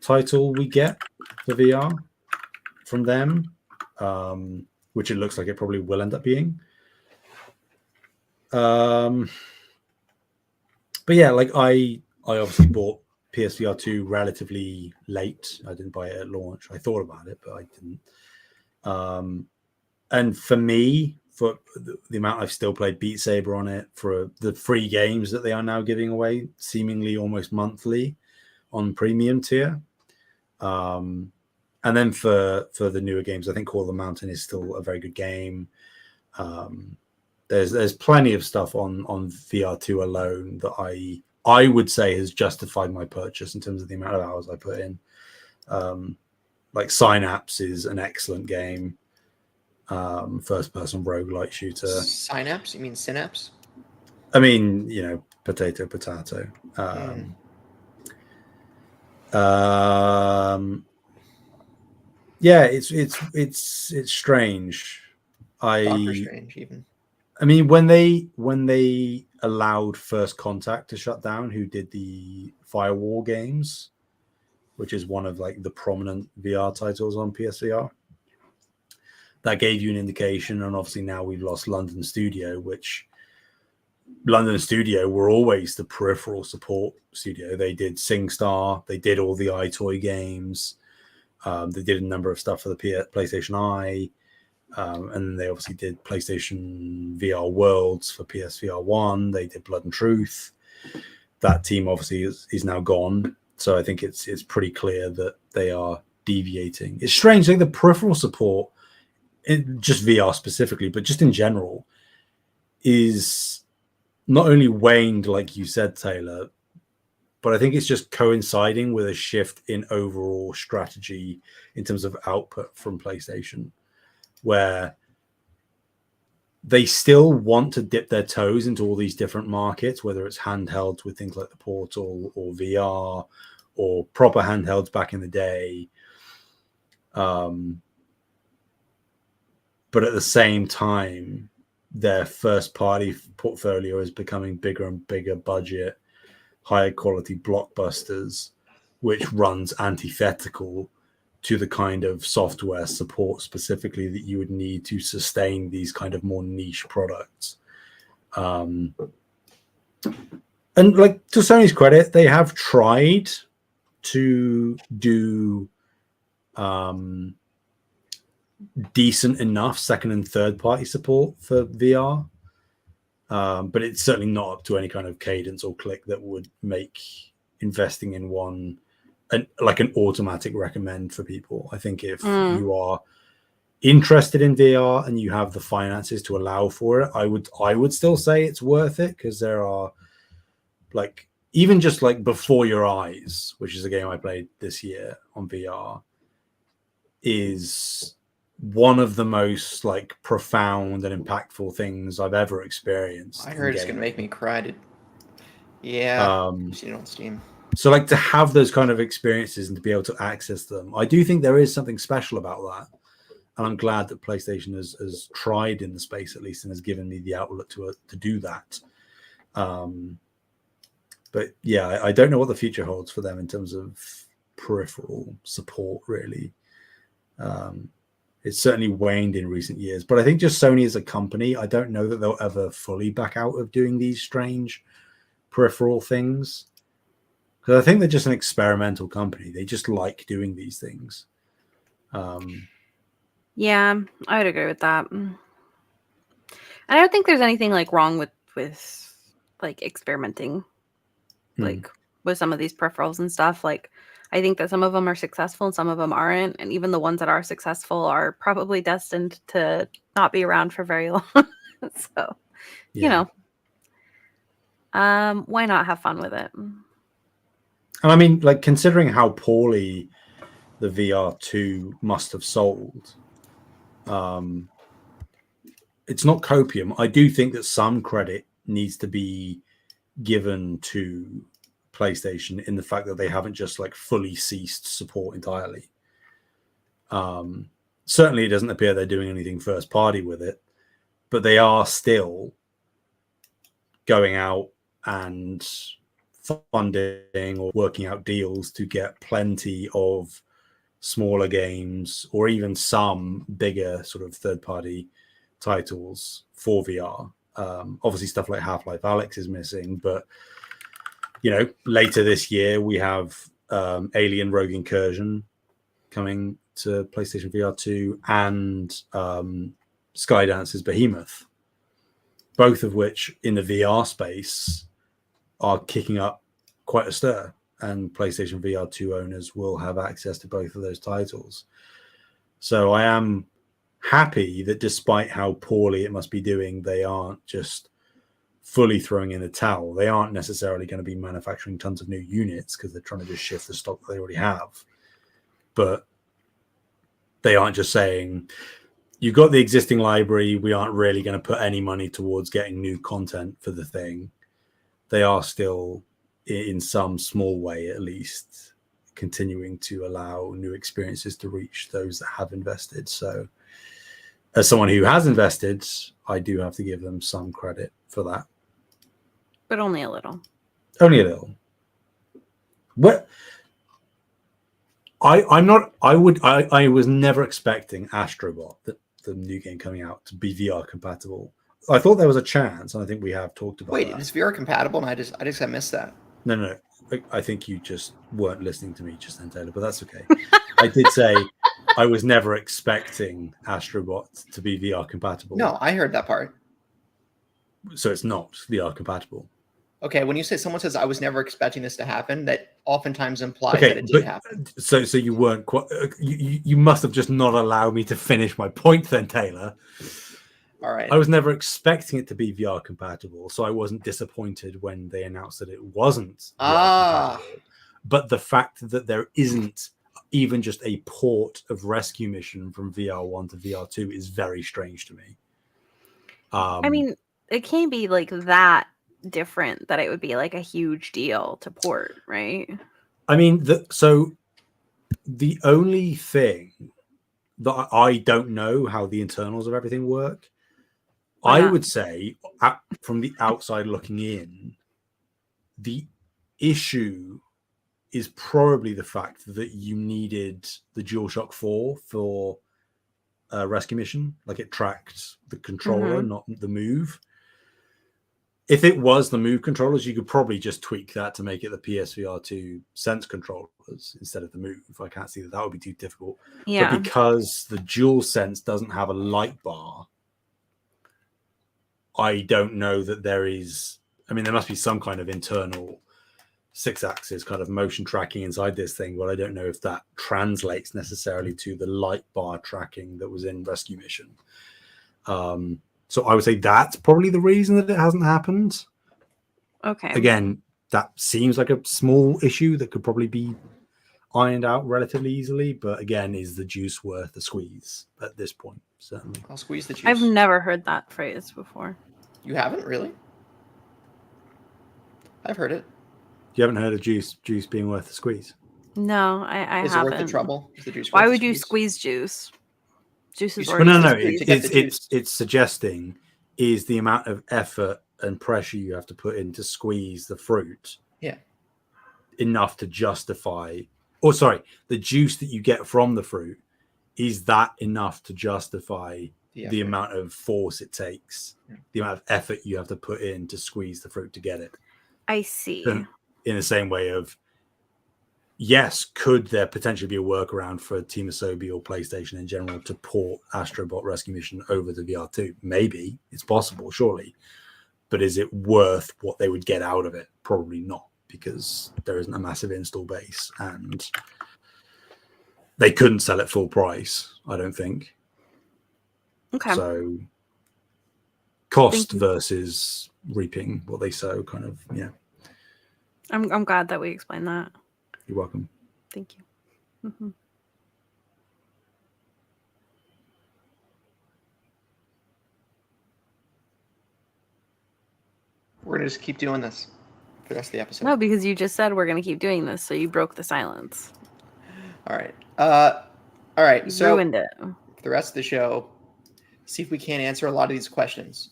title we get for VR from them, which it looks like it probably will end up being. But yeah, like I obviously bought PSVR 2 relatively late. I didn't buy it at launch. I thought about it, but I didn't. And for me, for the amount I've still played Beat Saber on it, for the free games that they are now giving away seemingly almost monthly on premium tier, and then for the newer games, I think Call of the Mountain is still a very good game. There's plenty of stuff on VR2 alone that I would say has justified my purchase in terms of the amount of hours I put in. Like Synapse is an excellent game. First person roguelite shooter. Synapse? You mean Synapse? I mean, potato. Yeah, it's strange. Doctor Strange, even. I mean, when they allowed First Contact to shut down, who did the Firewall games, which is one of like the prominent VR titles on PSVR, that gave you an indication. And obviously now we've lost London Studio, which London Studio were always the peripheral support studio. They did SingStar, they did all the iToy games, they did a number of stuff for the PlayStation Eye, and they obviously did PlayStation VR Worlds for PSVR 1. They did Blood and Truth. That team obviously is now gone. So I think it's pretty clear that they are deviating. It's strange, like the peripheral support, just VR specifically, but just in general, is not only waned, like you said, Taylor, but I think it's just coinciding with a shift in overall strategy in terms of output from PlayStation, where they still want to dip their toes into all these different markets, whether it's handhelds with things like the Portal or VR or proper handhelds back in the day. But at the same time, their first party portfolio is becoming bigger and bigger budget, higher quality blockbusters, which runs antithetical to the kind of software support specifically that you would need to sustain these kind of more niche products. And like, to Sony's credit, they have tried to do decent enough second and third party support for VR, but it's certainly not up to any kind of cadence or click that would make investing in one like an automatic recommend for people. I think if you are interested in VR and you have the finances to allow for it, I would still say it's worth it, because there are, like, even just like Before Your Eyes, which is a game I played this year on VR, is one of the most like profound and impactful things I've ever experienced. I heard it's gonna make me cry. Yeah, I've seen it on Steam. So like, to have those kind of experiences and to be able to access them, I do think there is something special about that. And I'm glad that PlayStation has tried in the space, at least, and has given me the outlet to do that. But yeah, I don't know what the future holds for them in terms of peripheral support, really. It's certainly waned in recent years. But I think just Sony as a company, I don't know that they'll ever fully back out of doing these strange peripheral things. Because I think they're just an experimental company. They just like doing these things. Yeah, I would agree with that. And I don't think there's anything like wrong with like experimenting, like with some of these peripherals and stuff. Like, I think that some of them are successful and some of them aren't, and even the ones that are successful are probably destined to not be around for very long. So, you know, why not have fun with it? And I mean, like, considering how poorly the VR2 must have sold, it's not copium. I do think that some credit needs to be given to PlayStation in the fact that they haven't just like fully ceased support entirely. Certainly it doesn't appear they're doing anything first party with it, but they are still going out and funding or working out deals to get plenty of smaller games or even some bigger sort of third-party titles for VR. Obviously stuff like Half-Life Alyx is missing, but you know, later this year we have Alien Rogue Incursion coming to PlayStation VR 2 and Skydance's Behemoth, both of which in the VR space are kicking up quite a stir, and PlayStation VR 2 owners will have access to both of those titles. So I am happy that despite how poorly it must be doing, they aren't just fully throwing in the towel. They aren't necessarily going to be manufacturing tons of new units because they're trying to just shift the stock that they already have. But they aren't just saying, you've got the existing library, we aren't really going to put any money towards getting new content for the thing. They are still, in some small way at least, continuing to allow new experiences to reach those that have invested. So as someone who has invested, I do have to give them some credit for that. But only a little. Only a little. What? I was never expecting Astrobot, the new game coming out, to be VR compatible. I thought there was a chance, and I think we have talked about that. It's VR compatible, and I just missed that. No. I think you just weren't listening to me just then, Taylor, but that's okay. I did say I was never expecting Astrobot to be VR compatible. No, I heard that part. So it's not VR compatible. Okay, when you say someone says I was never expecting this to happen, that oftentimes implies that it did happen. So you weren't quite. You must have just not allowed me to finish my point, then, Taylor. All right. I was never expecting it to be VR compatible, so I wasn't disappointed when they announced that it wasn't VR compatible. But the fact that there isn't even just a port of Rescue Mission from VR1 to VR2 is very strange to me. I mean, it can't be like that different that it would be like a huge deal to port, right? I mean, so the only thing that I don't know how the internals of everything work, Why I not? would say, from the outside looking in, the issue is probably the fact that you needed the DualShock 4 for rescue mission. Like, it tracked the controller, not the move. If it was the move controllers, you could probably just tweak that to make it the PSVR 2 sense controllers instead of the move. I can't see that would be too difficult. Yeah. But because the Dual Sense doesn't have a light bar, I don't know that there is. I mean, there must be some kind of internal 6-axis kind of motion tracking inside this thing, but I don't know if that translates necessarily to the light bar tracking that was in Rescue Mission. So I would say that's probably the reason that it hasn't happened. Okay. Again, that seems like a small issue that could probably be ironed out relatively easily, but again, is the juice worth the squeeze at this point? Certainly. I'll squeeze the juice. I've never heard that phrase before. You haven't, really? I've heard it. You haven't heard of juice being worth the squeeze? No, I Is haven't. it worth the trouble? Is the juice Why worth would the you squeeze? squeeze juice? Juice is You already Well, no, squeezed. to get the juice. it's suggesting is the amount of effort and pressure you have to put in to squeeze the fruit enough to justify, or sorry, the juice that you get from the fruit, is that enough to justify the amount of force it takes, the amount of effort you have to put in to squeeze the fruit to get it? I see. In the same way of, yes, could there potentially be a workaround for Team Asobi or PlayStation in general to port Astrobot Rescue Mission over to VR2? Maybe. It's possible, surely. But is it worth what they would get out of it? Probably not, because there isn't a massive install base and they couldn't sell it full price, I don't think. Okay. So cost versus reaping what they sow, kind of, yeah. I'm glad that we explained that. You're welcome. Thank you. Mm-hmm. We're going to just keep doing this for the rest of the episode. No, because you just said we're going to keep doing this, so you broke the silence. All right. All right. You So ruined it. for the rest of the show, see if we can't answer a lot of these questions.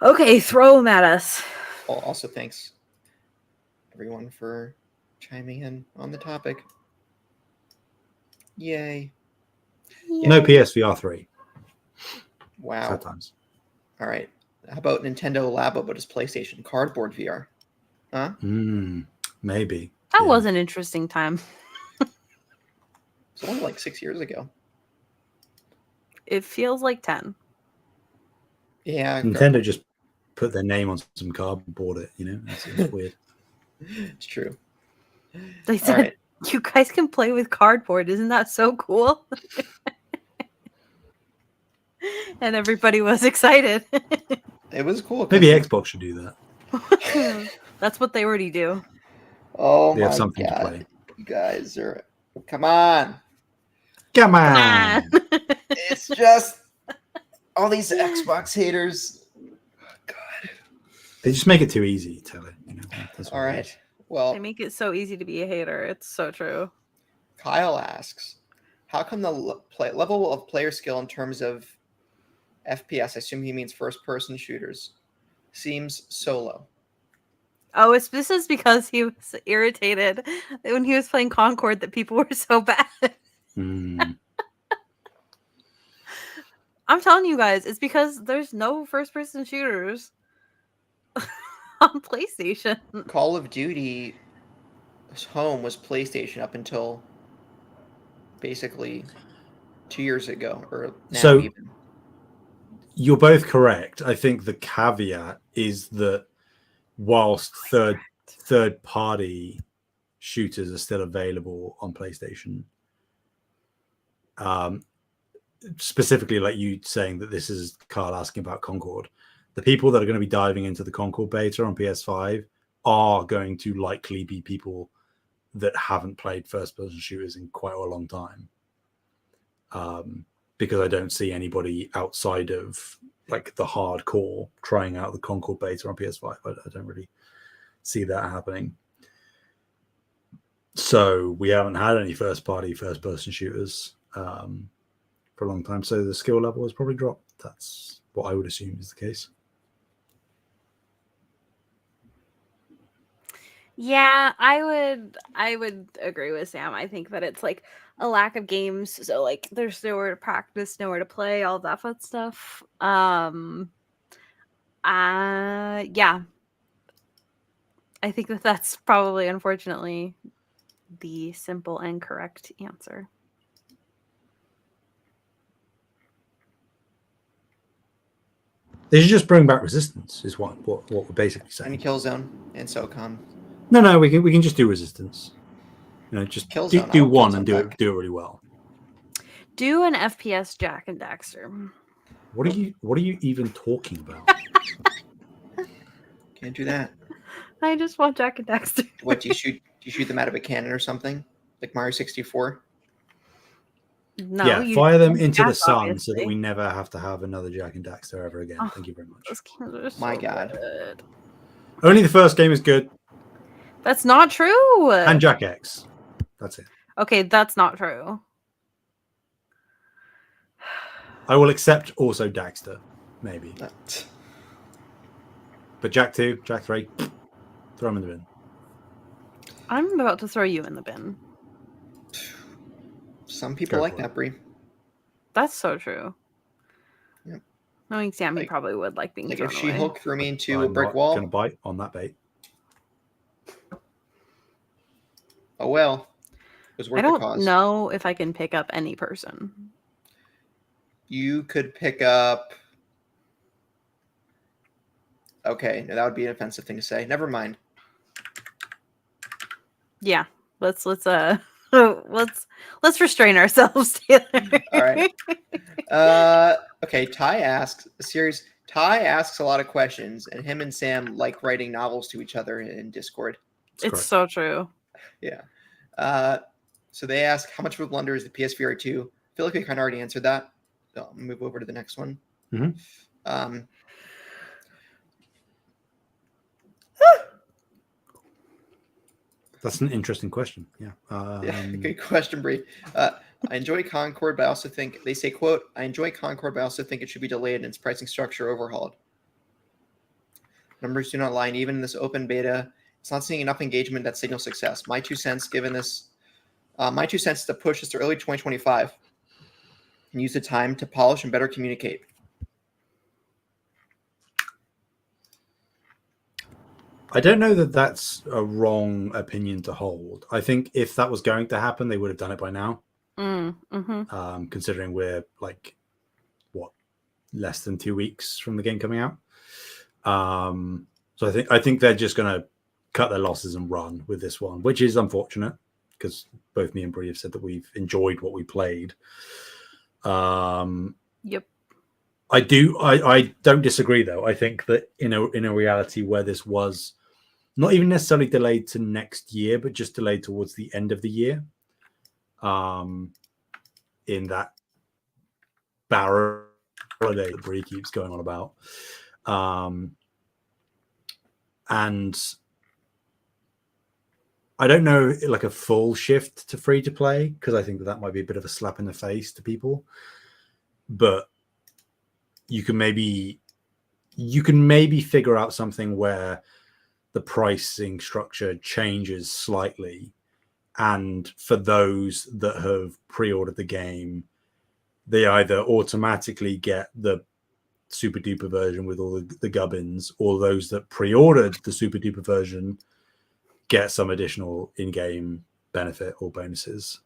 Okay, throw them at us. Also, thanks everyone for chiming in on the topic. Yay. No PSVR 3. Wow. Sad times. All right. How about Nintendo Labo, but it's PlayStation Cardboard VR? Huh? Maybe. That was an interesting time. It's only like 6 years ago. It feels like 10. Yeah. Nintendo just put their name on some cardboard. It's weird. It's true. They said, you guys can play with cardboard. Isn't that so cool? And everybody was excited. It was cool. Maybe Xbox should do that. That's what they already do. Oh They my have something God. to play. You guys are... Come on. Come on. It's just all these Xbox haters. God. They just make it too easy, Taylor. That's All right. Well, They make it so easy to be a hater. It's so true. Kyle asks, how come the level of player skill in terms of FPS, I assume he means first-person shooters, seems so low? Oh, this is because he was irritated when he was playing Concord that people were so bad. I'm telling you guys, it's because there's no first-person shooters on PlayStation. Call of Duty home was PlayStation up until basically 2 years ago, or now even. You're both correct. I think the caveat is that whilst third party shooters are still available on PlayStation, specifically like you saying that this is Carl asking about Concord, the people that are going to be diving into the Concord beta on PS5 are going to likely be people that haven't played first person shooters in quite a long time. Because I don't see anybody outside of like the hardcore trying out the Concord beta on PS5. I don't really see that happening. So we haven't had any first person shooters for a long time. So the skill level has probably dropped. That's what I would assume is the case. Yeah, I would agree with Sam. I think that it's like a lack of games, so like there's nowhere to practice, nowhere to play, all that fun stuff. Yeah. I think that that's probably unfortunately the simple and correct answer. They should just bring back Resistance, is what we're basically saying. And Killzone and SOCOM. No, we can just do Resistance. Just Killzone. do I want one Killzone and do back. it really well. Do an FPS Jack and Daxter. What are you even talking about? Can't do that. I just want Jack and Daxter. What do you shoot? Do you shoot them out of a cannon or something, like Mario 64? No, yeah, you fire them into the gas, sun obviously. so that we never have to have another Jack and Daxter ever again. Thank you very much. Those games are so My God. good. Only the first game is good, That's not true. and Jack X. That's it. Okay, that's not true. I will accept also Daxter, maybe. But Jack 2, Jack 3, throw them in the bin. I'm about to throw you in the bin. Some people Go like for it. that, Bree. That's so true. Yep. Knowing Sam, he Like- probably would like being Like thrown if away. She-Hulk threw me into a I'm brick not wall. going to bite on that bait. Oh well. It was worth I the don't cause. know if I can pick up any person. You could pick up. Okay, no, that would be an offensive thing to say. Never mind. Yeah, let's let's restrain ourselves, Taylor. All right. Okay. Ty asks a lot of questions, and him and Sam like writing novels to each other in Discord. It's correct. so true. Yeah. So they ask, how much of a blunder is the PSVR 2? I feel like we kind of already answered that. So I'll move over to the next one. Mhm. That's an interesting question. Yeah. Yeah, good question, Bree. I enjoy Concord, but I also think they say, quote, I enjoy Concord, but I also think it should be delayed and its pricing structure overhauled. Numbers do not lie, and even in this open beta, it's not seeing enough engagement that signals success. My 2 cents, given this, my 2 cents is to push this to early 2025 and use the time to polish and better communicate. I don't know that that's a wrong opinion to hold. I think if that was going to happen, they would have done it by now. Considering we're like, what, less than 2 weeks from the game coming out. So I think they're just going to cut their losses and run with this one, which is unfortunate because both me and Bree have said that we've enjoyed what we played. Yep. I don't disagree though. I think that in a reality where this was not even necessarily delayed to next year, but just delayed towards the end of the year, in that barrel holiday that Bree keeps going on about, and I don't know, like a full shift to free to play, because I think that might be a bit of a slap in the face to people, but you can maybe figure out something where the pricing structure changes slightly, and for those that have pre-ordered the game, they either automatically get the super duper version with all the gubbins, or those that pre-ordered the super duper version get some additional in-game benefit or bonuses.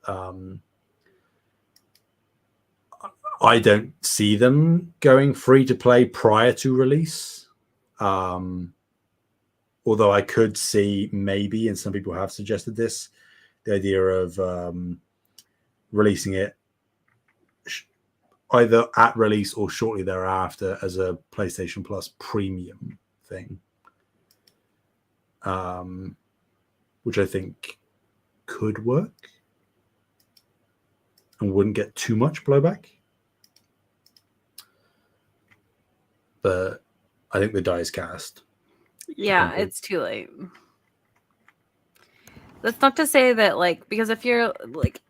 I don't see them going free to play prior to release. Although I could see maybe, and some people have suggested this, the idea of releasing it either at release or shortly thereafter as a PlayStation Plus premium thing, which I think could work and wouldn't get too much blowback. But I think the die is cast. Yeah, it's too late. That's not to say that, like, because if you're like,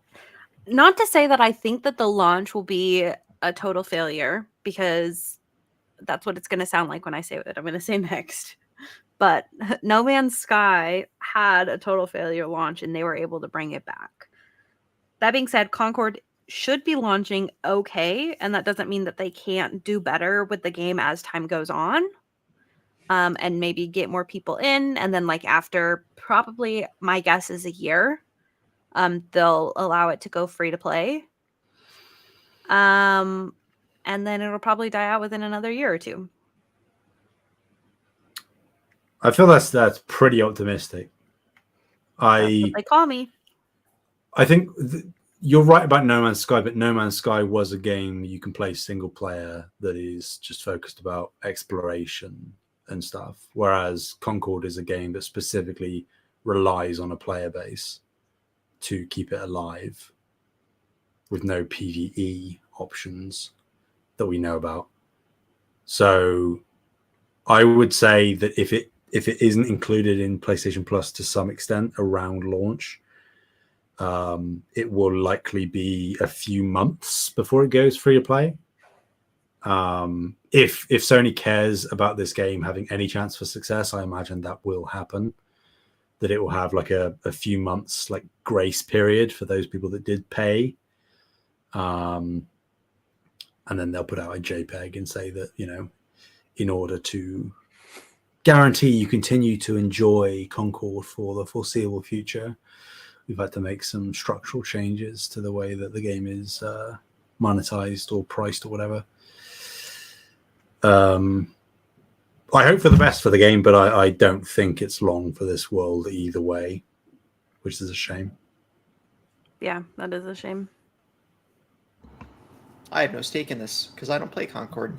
not to say that I think that the launch will be a total failure because that's what it's going to sound like when I say what I'm going to say next. But No Man's Sky had a total failure launch and they were able to bring it back. That being said, Concord should be launching okay, and that doesn't mean that they can't do better with the game as time goes on. And maybe get more people in, and then like after probably my guess is a year, they'll allow it to go free to play. And then it'll probably die out within another year or two. I feel that's pretty optimistic. That's what they call me. I think you're right about No Man's Sky, but No Man's Sky was a game you can play single player that is just focused about exploration and stuff, whereas Concord is a game that specifically relies on a player base to keep it alive with no PvE options that we know about. So I would say that if it isn't included in PlayStation Plus to some extent around launch, it will likely be a few months before it goes free to play. If Sony cares about this game having any chance for success, I imagine that will happen. That it will have like a few months like grace period for those people that did pay. And then they'll put out a JPEG and say that, you know, in order to guarantee you continue to enjoy Concord for the foreseeable future, we've had to make some structural changes to the way that the game is monetized or priced or whatever. I hope for the best for the game, but I don't think it's long for this world either way, which is a shame. Yeah, that is a shame. I have no stake in this because I don't play Concord.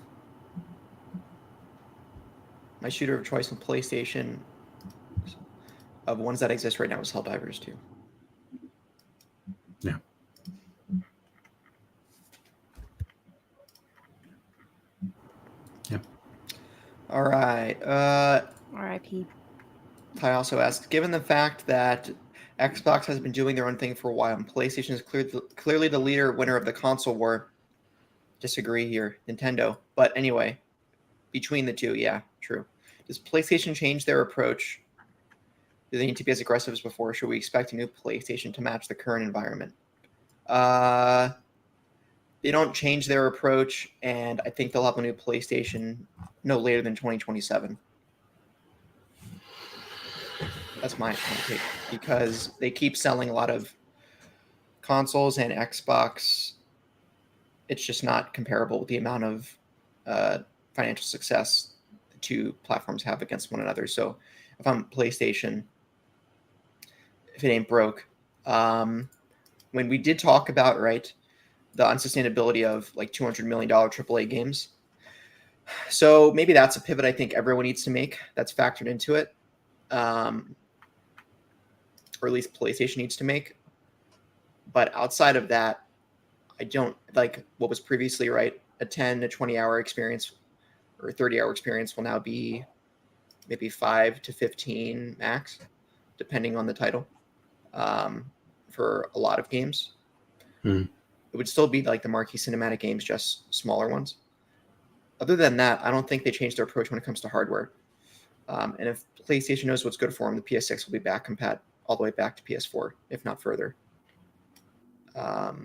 My shooter of choice on PlayStation of ones that exist right now is Helldivers 2. Yeah. Yeah. All right. R.I.P. Ty also asks, given the fact that Xbox has been doing their own thing for a while and PlayStation is clearly the winner of the console war, disagree here, Nintendo. But anyway, between the two, yeah, true. Does PlayStation change their approach? Do they need to be as aggressive as before? Should we expect a new PlayStation to match the current environment? They don't change their approach, and I think they'll have a new PlayStation no later than 2027. That's my take, because they keep selling a lot of consoles and Xbox. It's just not comparable with the amount of financial success the two platforms have against one another. So if I'm PlayStation, if it ain't broke, when we did talk about, right, the unsustainability of like $200 million AAA games. So maybe that's a pivot I think everyone needs to make that's factored into it. Or at least PlayStation needs to make. But outside of that, I don't like what was previously, right, a 10 to 20 hour experience or 30-hour experience will now be maybe 5 to 15 max, depending on the title, for a lot of games. It would still be like the marquee cinematic games, just smaller ones. Other than that, I don't think they changed their approach when it comes to hardware. And if PlayStation knows what's good for them, the PS6 will be back compat all the way back to PS4, if not further. But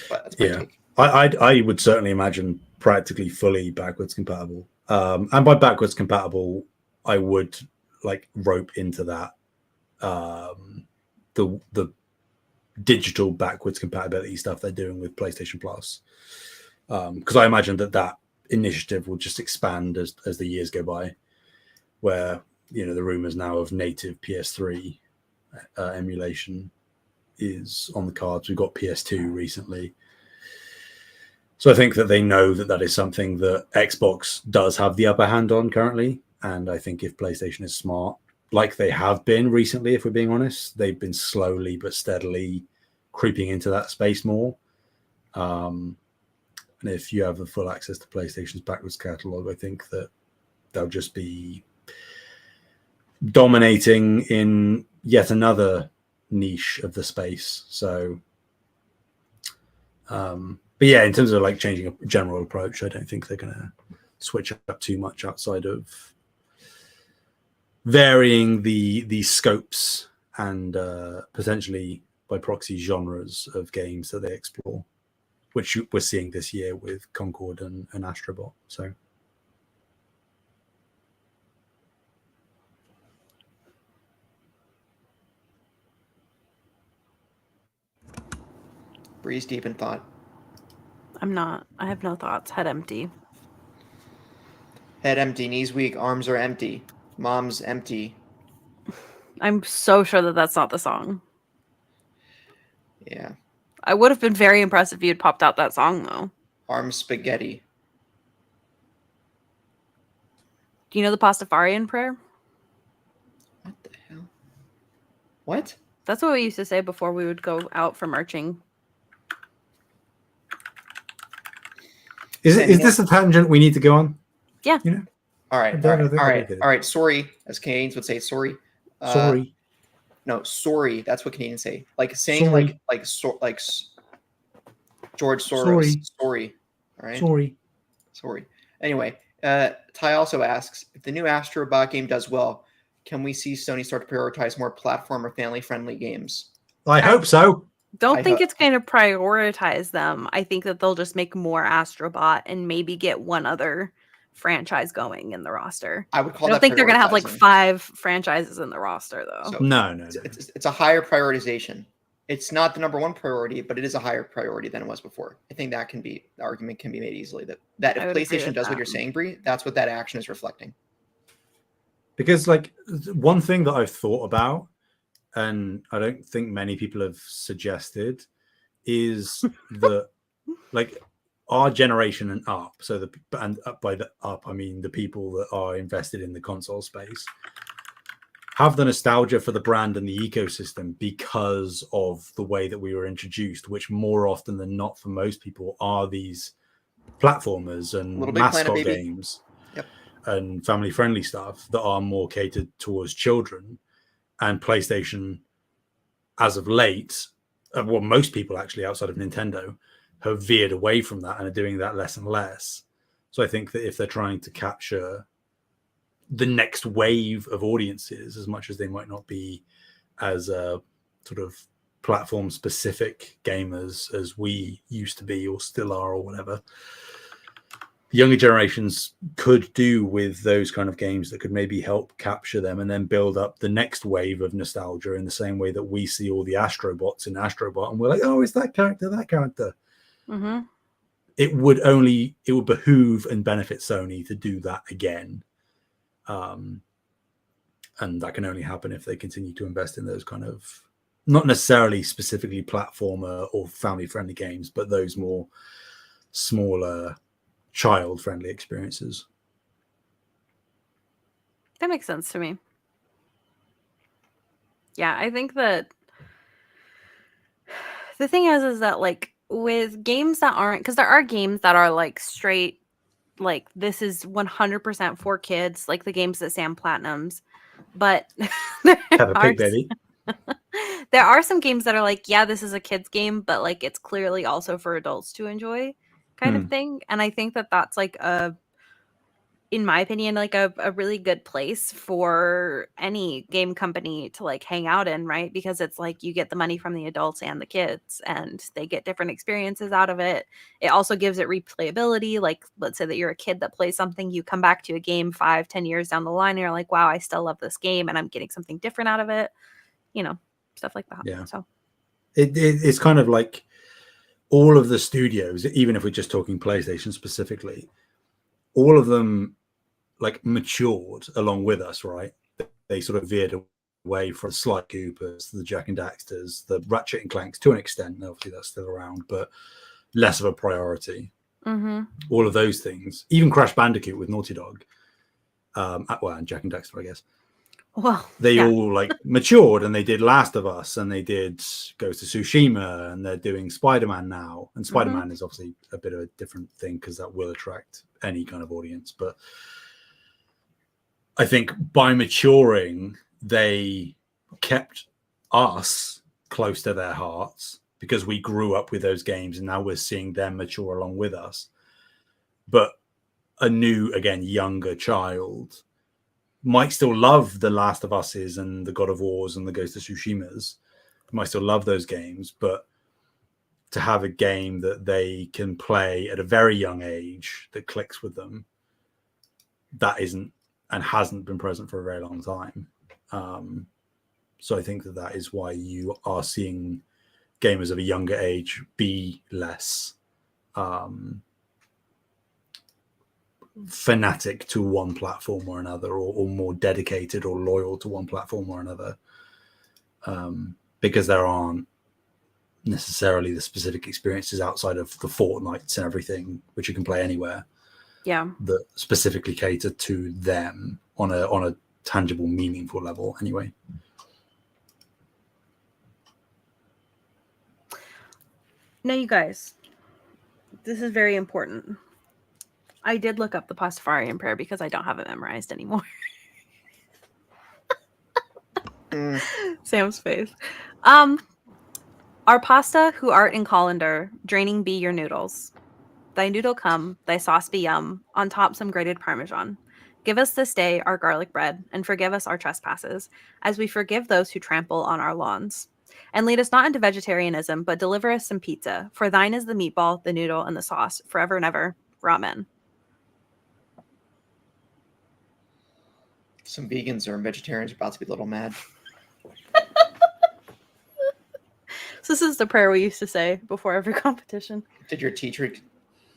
that's my take. I would certainly imagine practically fully backwards compatible. And by backwards compatible, I would like rope into that the digital backwards compatibility stuff they're doing with PlayStation Plus. Because I imagine that initiative will just expand as the years go by, where, you know, the rumors now of native PS3 emulation is on the cards. We've got PS2 recently. So I think that they know that is something that Xbox does have the upper hand on currently. And I think if PlayStation is smart, like they have been recently, if we're being honest, they've been slowly but steadily creeping into that space more. And if you have the full access to PlayStation's backwards catalog, I think that they'll just be dominating in yet another niche of the space. So But yeah, in terms of like changing a general approach, I don't think they're going to switch up too much outside of varying the scopes and potentially by proxy genres of games that they explore, which we're seeing this year with Concord and Astrobot. So Bree's deep in thought. I'm not. I have no thoughts. Head empty. Head empty, knees weak, arms are empty. Mom's empty. I'm so sure that that's not the song. Yeah. I would have been very impressed if you had popped out that song, though. Arms spaghetti. Do you know the Pastafarian prayer? What the hell? What? That's what we used to say before we would go out for marching. is this a tangent we need to go on? Yeah. You know? All right. Sorry, as Canadians would say, sorry. Sorry. No, sorry. That's what Canadians say. Like saying Sorry. like George Soros. Sorry. All right. Sorry. Anyway, Ty also asks, if the new Astrobot game does well, can we see Sony start to prioritize more platform or family-friendly games? I hope so. Don't think it's going to prioritize them. I think that they'll just make more Astrobot and maybe get one other franchise going in the roster. I would call I don't that think they're going to have like prioritizing. 5 franchises in the roster, though. So No. It's a higher prioritization. It's not the number one priority, but it is a higher priority than it was before. I think the argument can be made easily that if PlayStation does what you're saying, Bree, that's what that action is reflecting. Because like one thing that I've thought about, and I don't think many people have suggested, is that like our generation and up, so by the up I mean the people that are invested in the console space, have the nostalgia for the brand and the ecosystem because of the way that we were introduced, which more often than not for most people are these platformers and mascot games and family-friendly stuff that are more catered towards children. And PlayStation, as of late, well, most people actually outside of Nintendo have veered away from that and are doing that less and less. So I think that if they're trying to capture the next wave of audiences, as much as they might not be as sort of platform specific gamers as we used to be or still are or whatever, younger generations could do with those kind of games that could maybe help capture them and then build up the next wave of nostalgia in the same way that we see all the Astrobots in Astrobot and we're like, oh, it's that character. Mm-hmm. It would behoove and benefit Sony to do that again. And that can only happen if they continue to invest in those kind of, not necessarily specifically platformer or family-friendly games, but those more smaller, child-friendly experiences. That makes sense to me. Yeah, I think that the thing is that like with games that aren't, because there are games that are like straight, like this is 100% for kids, like the games that Sam Platinums, but Have a Pig Baby. There are some games that are like, yeah, this is a kid's game, but like it's clearly also for adults to enjoy kind of thing. And I think that that's like in my opinion, like a really good place for any game company to like hang out in, right? Because it's like you get the money from the adults and the kids and they get different experiences out of it. It also gives it replayability. Like let's say that you're a kid that plays something, you come back to a game 5-10 years down the line and you're like, wow, I still love this game and I'm getting something different out of it, you know, stuff like that. Yeah. So it's kind of like all of the studios, even if we're just talking PlayStation specifically, all of them like matured along with us, right? They sort of veered away from the Sly Coopers, the Jack and Daxters, the Ratchet and Clanks to an extent. Obviously, that's still around, but less of a priority. mm-hmm. All of those things, even Crash Bandicoot with Naughty Dog, and Jack and Daxter, I guess. Well, they all like matured and they did Last of Us and they did Ghost of Tsushima and they're doing Spider-Man now. And Spider-Man is obviously a bit of a different thing because that will attract any kind of audience. But I think by maturing, they kept us close to their hearts because we grew up with those games and now we're seeing them mature along with us. But a new, again, younger child might still love the Last of Us's and the God of Wars and the Ghost of Tsushima's, might still love those games, but to have a game that they can play at a very young age that clicks with them, that isn't and hasn't been present for a very long time. So I think that is why you are seeing gamers of a younger age be less fanatic to one platform or another, or more dedicated or loyal to one platform or another, because there aren't necessarily the specific experiences outside of the Fortnites and everything, which you can play anywhere, that specifically cater to them on a tangible, meaningful level anyway. Now, you guys, this is very important. I did look up the Pastafarian prayer because I don't have it memorized anymore. Sam's face. Our pasta, who art in colander, draining be your noodles. Thy noodle come, thy sauce be yum, on top some grated parmesan. Give us this day our garlic bread, and forgive us our trespasses, as we forgive those who trample on our lawns. And lead us not into vegetarianism, but deliver us some pizza, for thine is the meatball, the noodle, and the sauce, forever and ever. Amen. Some vegans or vegetarians are about to be a little mad. So this is the prayer we used to say before every competition. Did your teacher?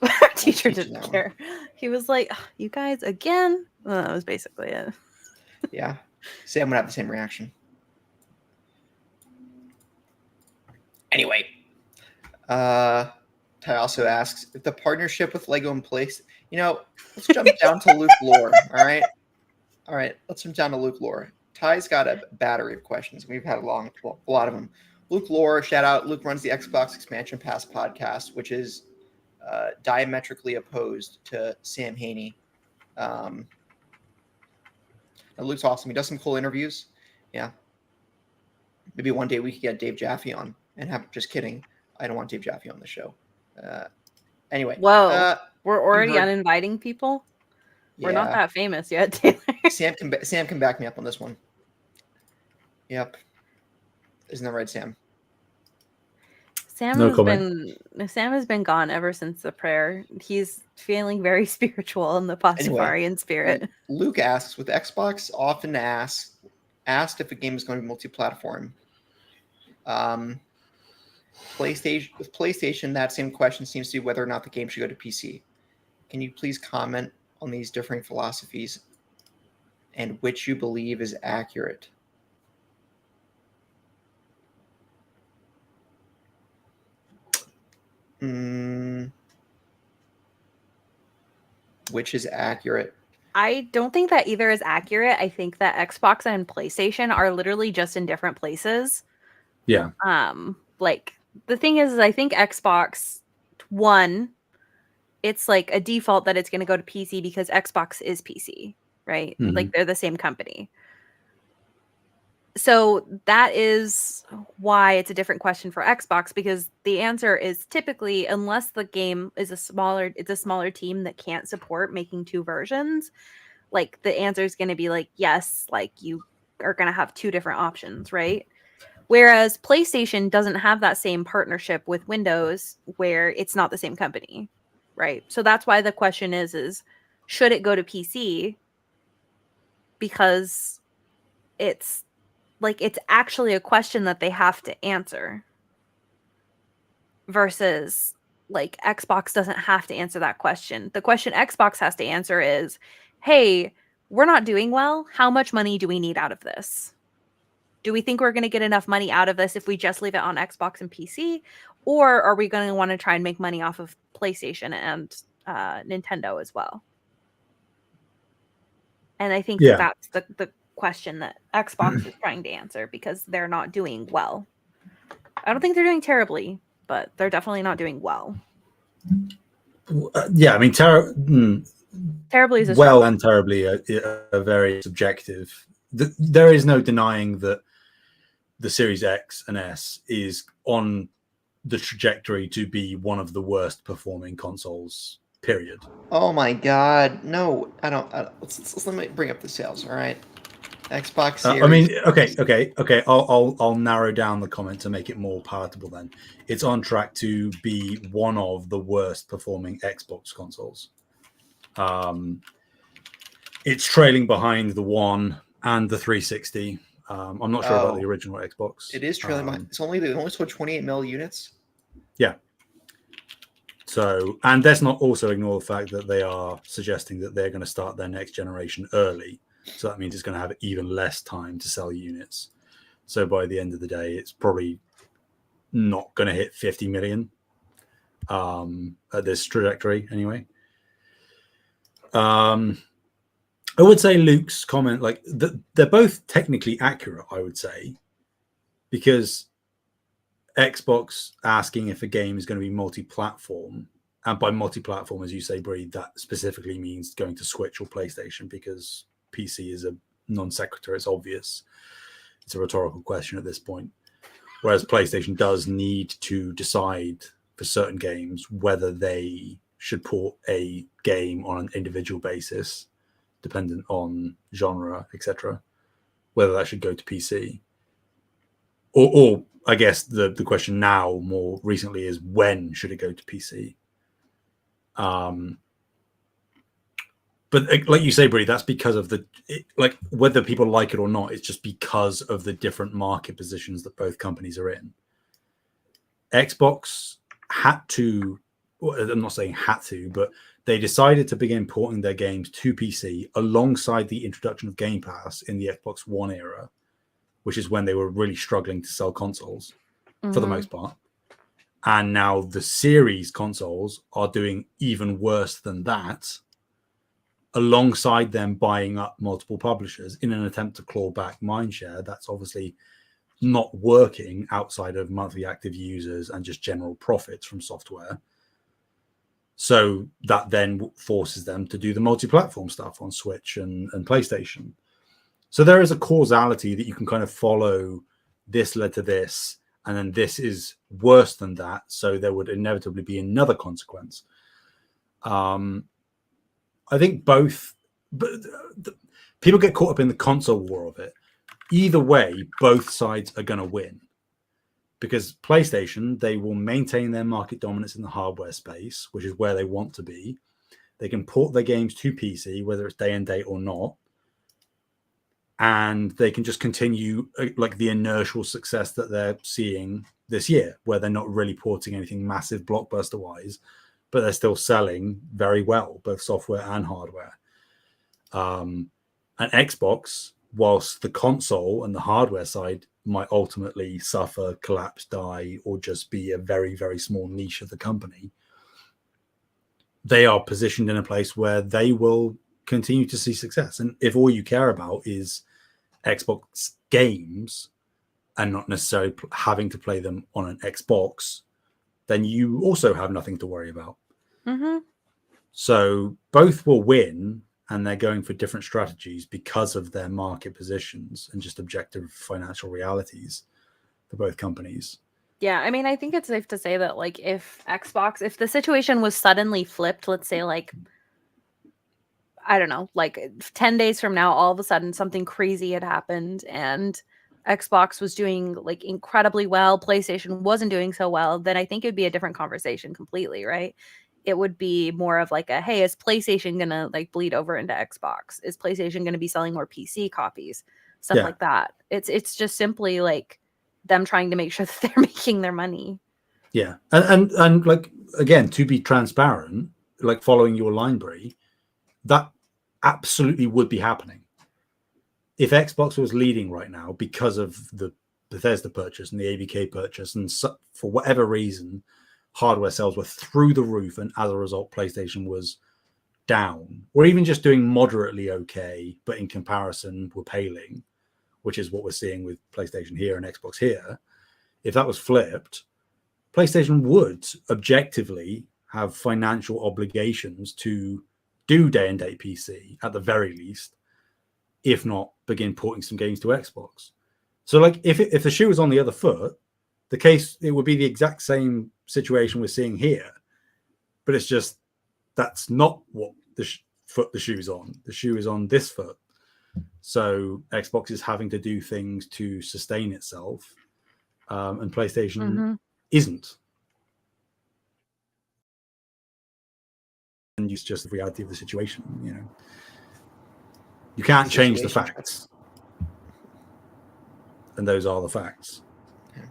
Our teacher didn't care. He was like, "You guys again?" Well, that was basically it. Yeah. Sam would have the same reaction. Anyway, Ty also asks if the partnership with Lego in place. Let's jump down to Luke lore. All right. Let's jump down to Luke lore. Ty's got a battery of questions. We've had a lot of them. Luke lore, shout out. Luke runs the Xbox Expansion Pass podcast, which is diametrically opposed to Sam Haney. Luke's awesome. He does some cool interviews. Yeah. Maybe one day we could get Dave Jaffe on and have. Just kidding. I don't want Dave Jaffe on the show. Anyway. Whoa. We're already uninviting people? Yeah. We're not that famous yet, Taylor. Sam can back me up on this one. Yep. Isn't that right, Sam? Sam has been gone ever since the prayer. He's feeling very spiritual in the Pastafarian spirit. Luke asks, with Xbox often asked if a game is going to be multi-platform. PlayStation, that same question seems to be whether or not the game should go to PC. Can you please comment on these differing philosophies and which you believe is accurate? Which is accurate? I don't think that either is accurate. I think that Xbox and PlayStation are literally just in different places. Yeah. Like the thing is I think Xbox One, it's like a default that it's going to go to PC because Xbox is PC, right? Mm-hmm. Like they're the same company. So that is why it's a different question for Xbox, because the answer is typically, unless the game is a smaller team that can't support making two versions, like the answer is going to be like, yes, like you are going to have two different options, right? Whereas PlayStation doesn't have that same partnership with Windows where it's not the same company, right? So that's why the question is should it go to PC? Because it's actually a question that they have to answer versus like Xbox doesn't have to answer that question. The question Xbox has to answer is, hey, we're not doing well. How much money do we need out of this? Do we think we're going to get enough money out of this if we just leave it on Xbox and PC? Or are we going to want to try and make money off of PlayStation and Nintendo as well? And I think that's the question that Xbox is trying to answer, because they're not doing well. I don't think they're doing terribly, but they're definitely not doing well. Yeah, I mean, terribly is a well and terribly are very subjective. There is no denying that the Series X and S is on the trajectory to be one of the worst performing consoles, period. Oh my god, no, I don't. Let me bring up the sales. All right, Xbox Series. I mean, okay. I'll narrow down the comment to make it more palatable. Then it's on track to be one of the worst performing Xbox consoles. It's trailing behind the One and the 360. I'm not sure about the original Xbox. It is trailing behind. It only sold 28 million units. Yeah. So, and let's not also ignore the fact that they are suggesting that they're going to start their next generation early. So that means it's going to have even less time to sell units. So by the end of the day, it's probably not going to hit 50 million at this trajectory anyway. I would say Luke's comment, like they're both technically accurate, I would say, because Xbox asking if a game is going to be multi-platform, and by multi-platform, as you say, Bree, that specifically means going to Switch or PlayStation, because PC is a non sequitur. It's obvious. It's a rhetorical question at this point. Whereas PlayStation does need to decide for certain games whether they should port a game on an individual basis, dependent on genre, etc., whether that should go to PC. Or I guess the question now more recently is, when should it go to PC? But like you say, Bree, that's because of like whether people like it or not, it's just because of the different market positions that both companies are in. Xbox had to, well, I'm not saying had to, but they decided to begin porting their games to PC alongside the introduction of Game Pass in the Xbox One era, which is when they were really struggling to sell consoles for the most part. And now the Series consoles are doing even worse than that, alongside them buying up multiple publishers in an attempt to claw back mindshare. That's obviously not working outside of monthly active users and just general profits from software. So that then forces them to do the multi-platform stuff on Switch and PlayStation. So there is a causality that you can kind of follow. This led to this, and then this is worse than that. So there would inevitably be another consequence. I think both, but people get caught up in the console war of it. Either way, both sides are going to win, because PlayStation, they will maintain their market dominance in the hardware space, which is where they want to be. They can port their games to PC, whether it's day and date or not. And they can just continue like the inertial success that they're seeing this year, where they're not really porting anything massive blockbuster wise, but they're still selling very well, both software and hardware. And Xbox, whilst the console and the hardware side might ultimately suffer, collapse, die, or just be a very, very small niche of the company, they are positioned in a place where they will continue to see success. And if all you care about is Xbox games and not necessarily having to play them on an Xbox, then you also have nothing to worry about. So both will win, and they're going for different strategies because of their market positions and just objective financial realities for both companies. Yeah, I mean, I think it's safe to say that, like, if the situation was suddenly flipped, let's say, like, I don't know, like 10 days from now, all of a sudden something crazy had happened and Xbox was doing like incredibly well, PlayStation wasn't doing so well, then I think it'd be a different conversation completely, right? It would be more of like a, hey, is PlayStation gonna like bleed over into Xbox? Is PlayStation gonna be selling more PC copies? Stuff like that. It's just simply like them trying to make sure that they're making their money. Yeah. And like, again, to be transparent, like following your line, Bree, that absolutely would be happening. If Xbox was leading right now because of the Bethesda purchase and the ABK purchase, and for whatever reason, hardware sales were through the roof, and as a result, PlayStation was down, or even just doing moderately okay, but in comparison, were paling, which is what we're seeing with PlayStation here and Xbox here. If that was flipped, PlayStation would objectively have financial obligations to do day and date PC at the very least, if not begin porting some games to Xbox. So like if the shoe was on the other foot, the case. It would be the exact same situation we're seeing here, but it's just that's not what the foot the shoe's on. The shoe is on this foot. So Xbox is having to do things to sustain itself, and PlayStation isn't. And it's just the reality of the situation. You know, you can't change the facts, and those are the facts. Yeah.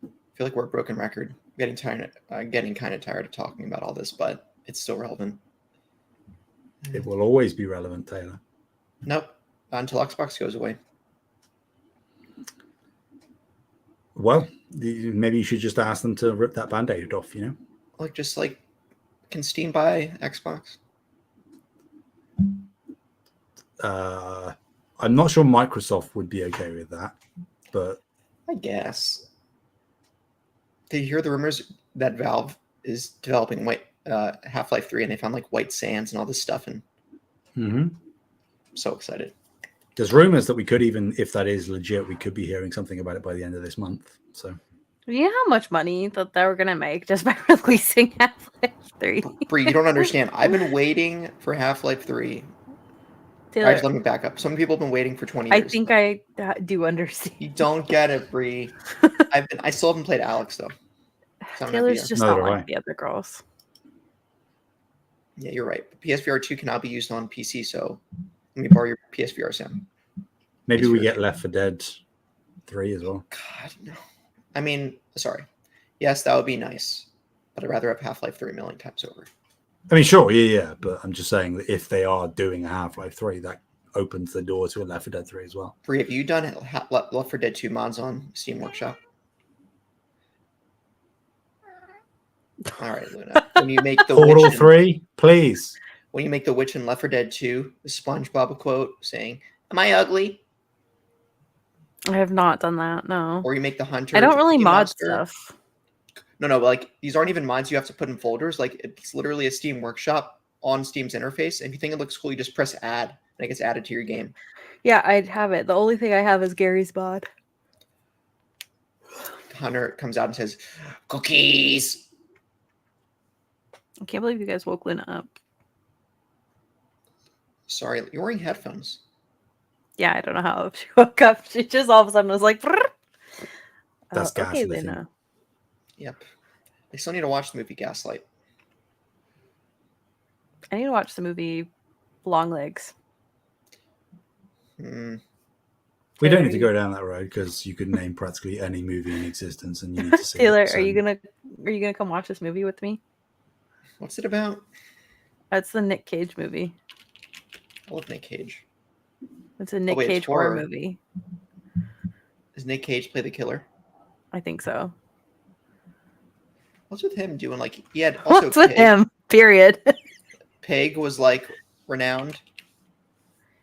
I feel like we're a broken record. Getting kind of tired of talking about all this, but it's still relevant. It will always be relevant, Taylor. Nope, until Xbox goes away. Well, maybe you should just ask them to rip that Band-Aid off, you know? Can Steam buy Xbox? I'm not sure Microsoft would be okay with that, but... I guess. Did you hear the rumors that Valve is developing Half-Life 3 and they found like white sands and all this stuff? And I'm so excited. There's rumors that we could even, if that is legit, we could be hearing something about it by the end of this month. So, you know how much money that they were gonna make just by releasing Half-Life 3? Bree, you don't understand. I've been waiting for Half-Life 3. Taylor, Just let me back up. Some people have been waiting for 20 years. I think I do understand. You don't get it, Bree. I still haven't played Alex though. So Taylor's just not like the other girls. Yeah, you're right. PSVR 2 can now be used on PC, so let me borrow your PSVR, Sam. Maybe we get Left 4 Dead 3 as well. God, no. I mean, sorry. Yes, that would be nice, but I'd rather have Half-Life 3 a million times over. I mean, sure, yeah, but I'm just saying that if they are doing a Half-Life 3, that opens the door to a Left 4 Dead 3 as well. Bree, have you done Left 4 Dead 2 mods on Steam Workshop? All right, Luna. When you make the Portal 3, please. When you make the witch in Left 4 Dead 2, the SpongeBob quote saying, "Am I ugly?" I have not done that, no. Or you make the hunter. I don't really mod stuff. No, like these aren't even mods you have to put in folders. Like it's literally a Steam Workshop on Steam's interface. And if you think it looks cool, you just press add and it gets added to your game. Yeah, I'd have it. The only thing I have is Gary's mod. Hunter comes out and says, "Cookies." I can't believe you guys woke Luna up. Sorry, you're wearing headphones. Yeah, I don't know how she woke up. She just all of a sudden was like, That's okay, Luna. Yep. I still need to watch the movie Gaslight. I need to watch the movie Long Legs. We don't need to go down that road because you could name practically any movie in existence, and you need to see Taylor, it, so. are you gonna come watch this movie with me? What's it about? It's the Nick Cage movie. I love Nick Cage. It's a Nick Cage horror movie. Does Nick Cage play the killer? I think so. What's with him doing like he had also What's with him? Period. Peg was like renowned.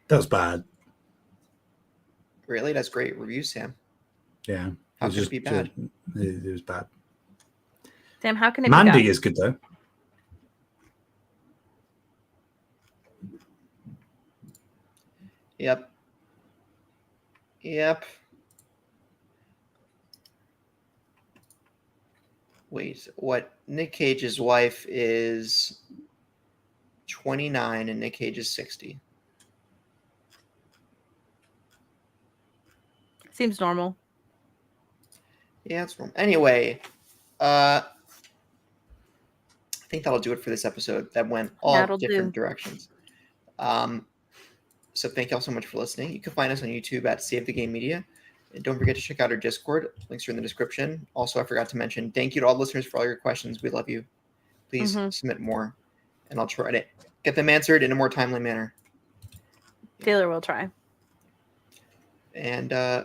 That was bad. Really? That's great reviews, Sam. Yeah. How could it be bad? It was bad. Sam, how can it Mandy be bad? is good though. Yep. Wait, what? Nick Cage's wife is 29 and Nick Cage is 60. Seems normal. Yeah, it's normal. Anyway, I think that'll do it for this episode. That went all different directions. So thank y'all so much for listening. You can find us on YouTube at Save the Game Media. And don't forget to check out our Discord. Links are in the description. Also, I forgot to mention, thank you to all listeners for all your questions. We love you. Please submit more, and I'll try to get them answered in a more timely manner. Taylor will try. And yeah.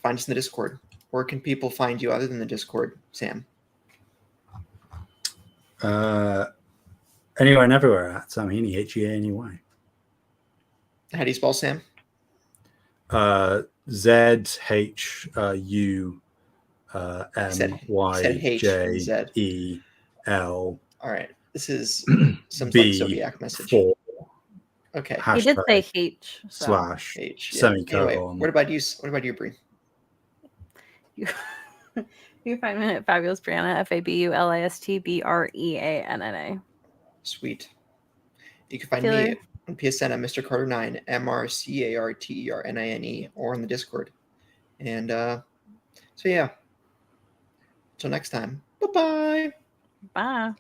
Find us in the Discord. Where can people find you other than the Discord, Sam? Anywhere and everywhere at Sam Heaney, Heaney. How do you spell Sam? ZHUMYJEL. All right. This is some B Zodiac message. 4 Okay. He did say hashtag H. So slash H. Yeah. semicolon. Anyway, what about you? What about you, Bree? you, you can find me at Fabulous Brianna, FABULASTBREANNA. Sweet. You can find Taylor? me on PSN at Mr. Carter 9, MrCarternine, or on the Discord. And so yeah. Until next time. Bye-bye. Bye.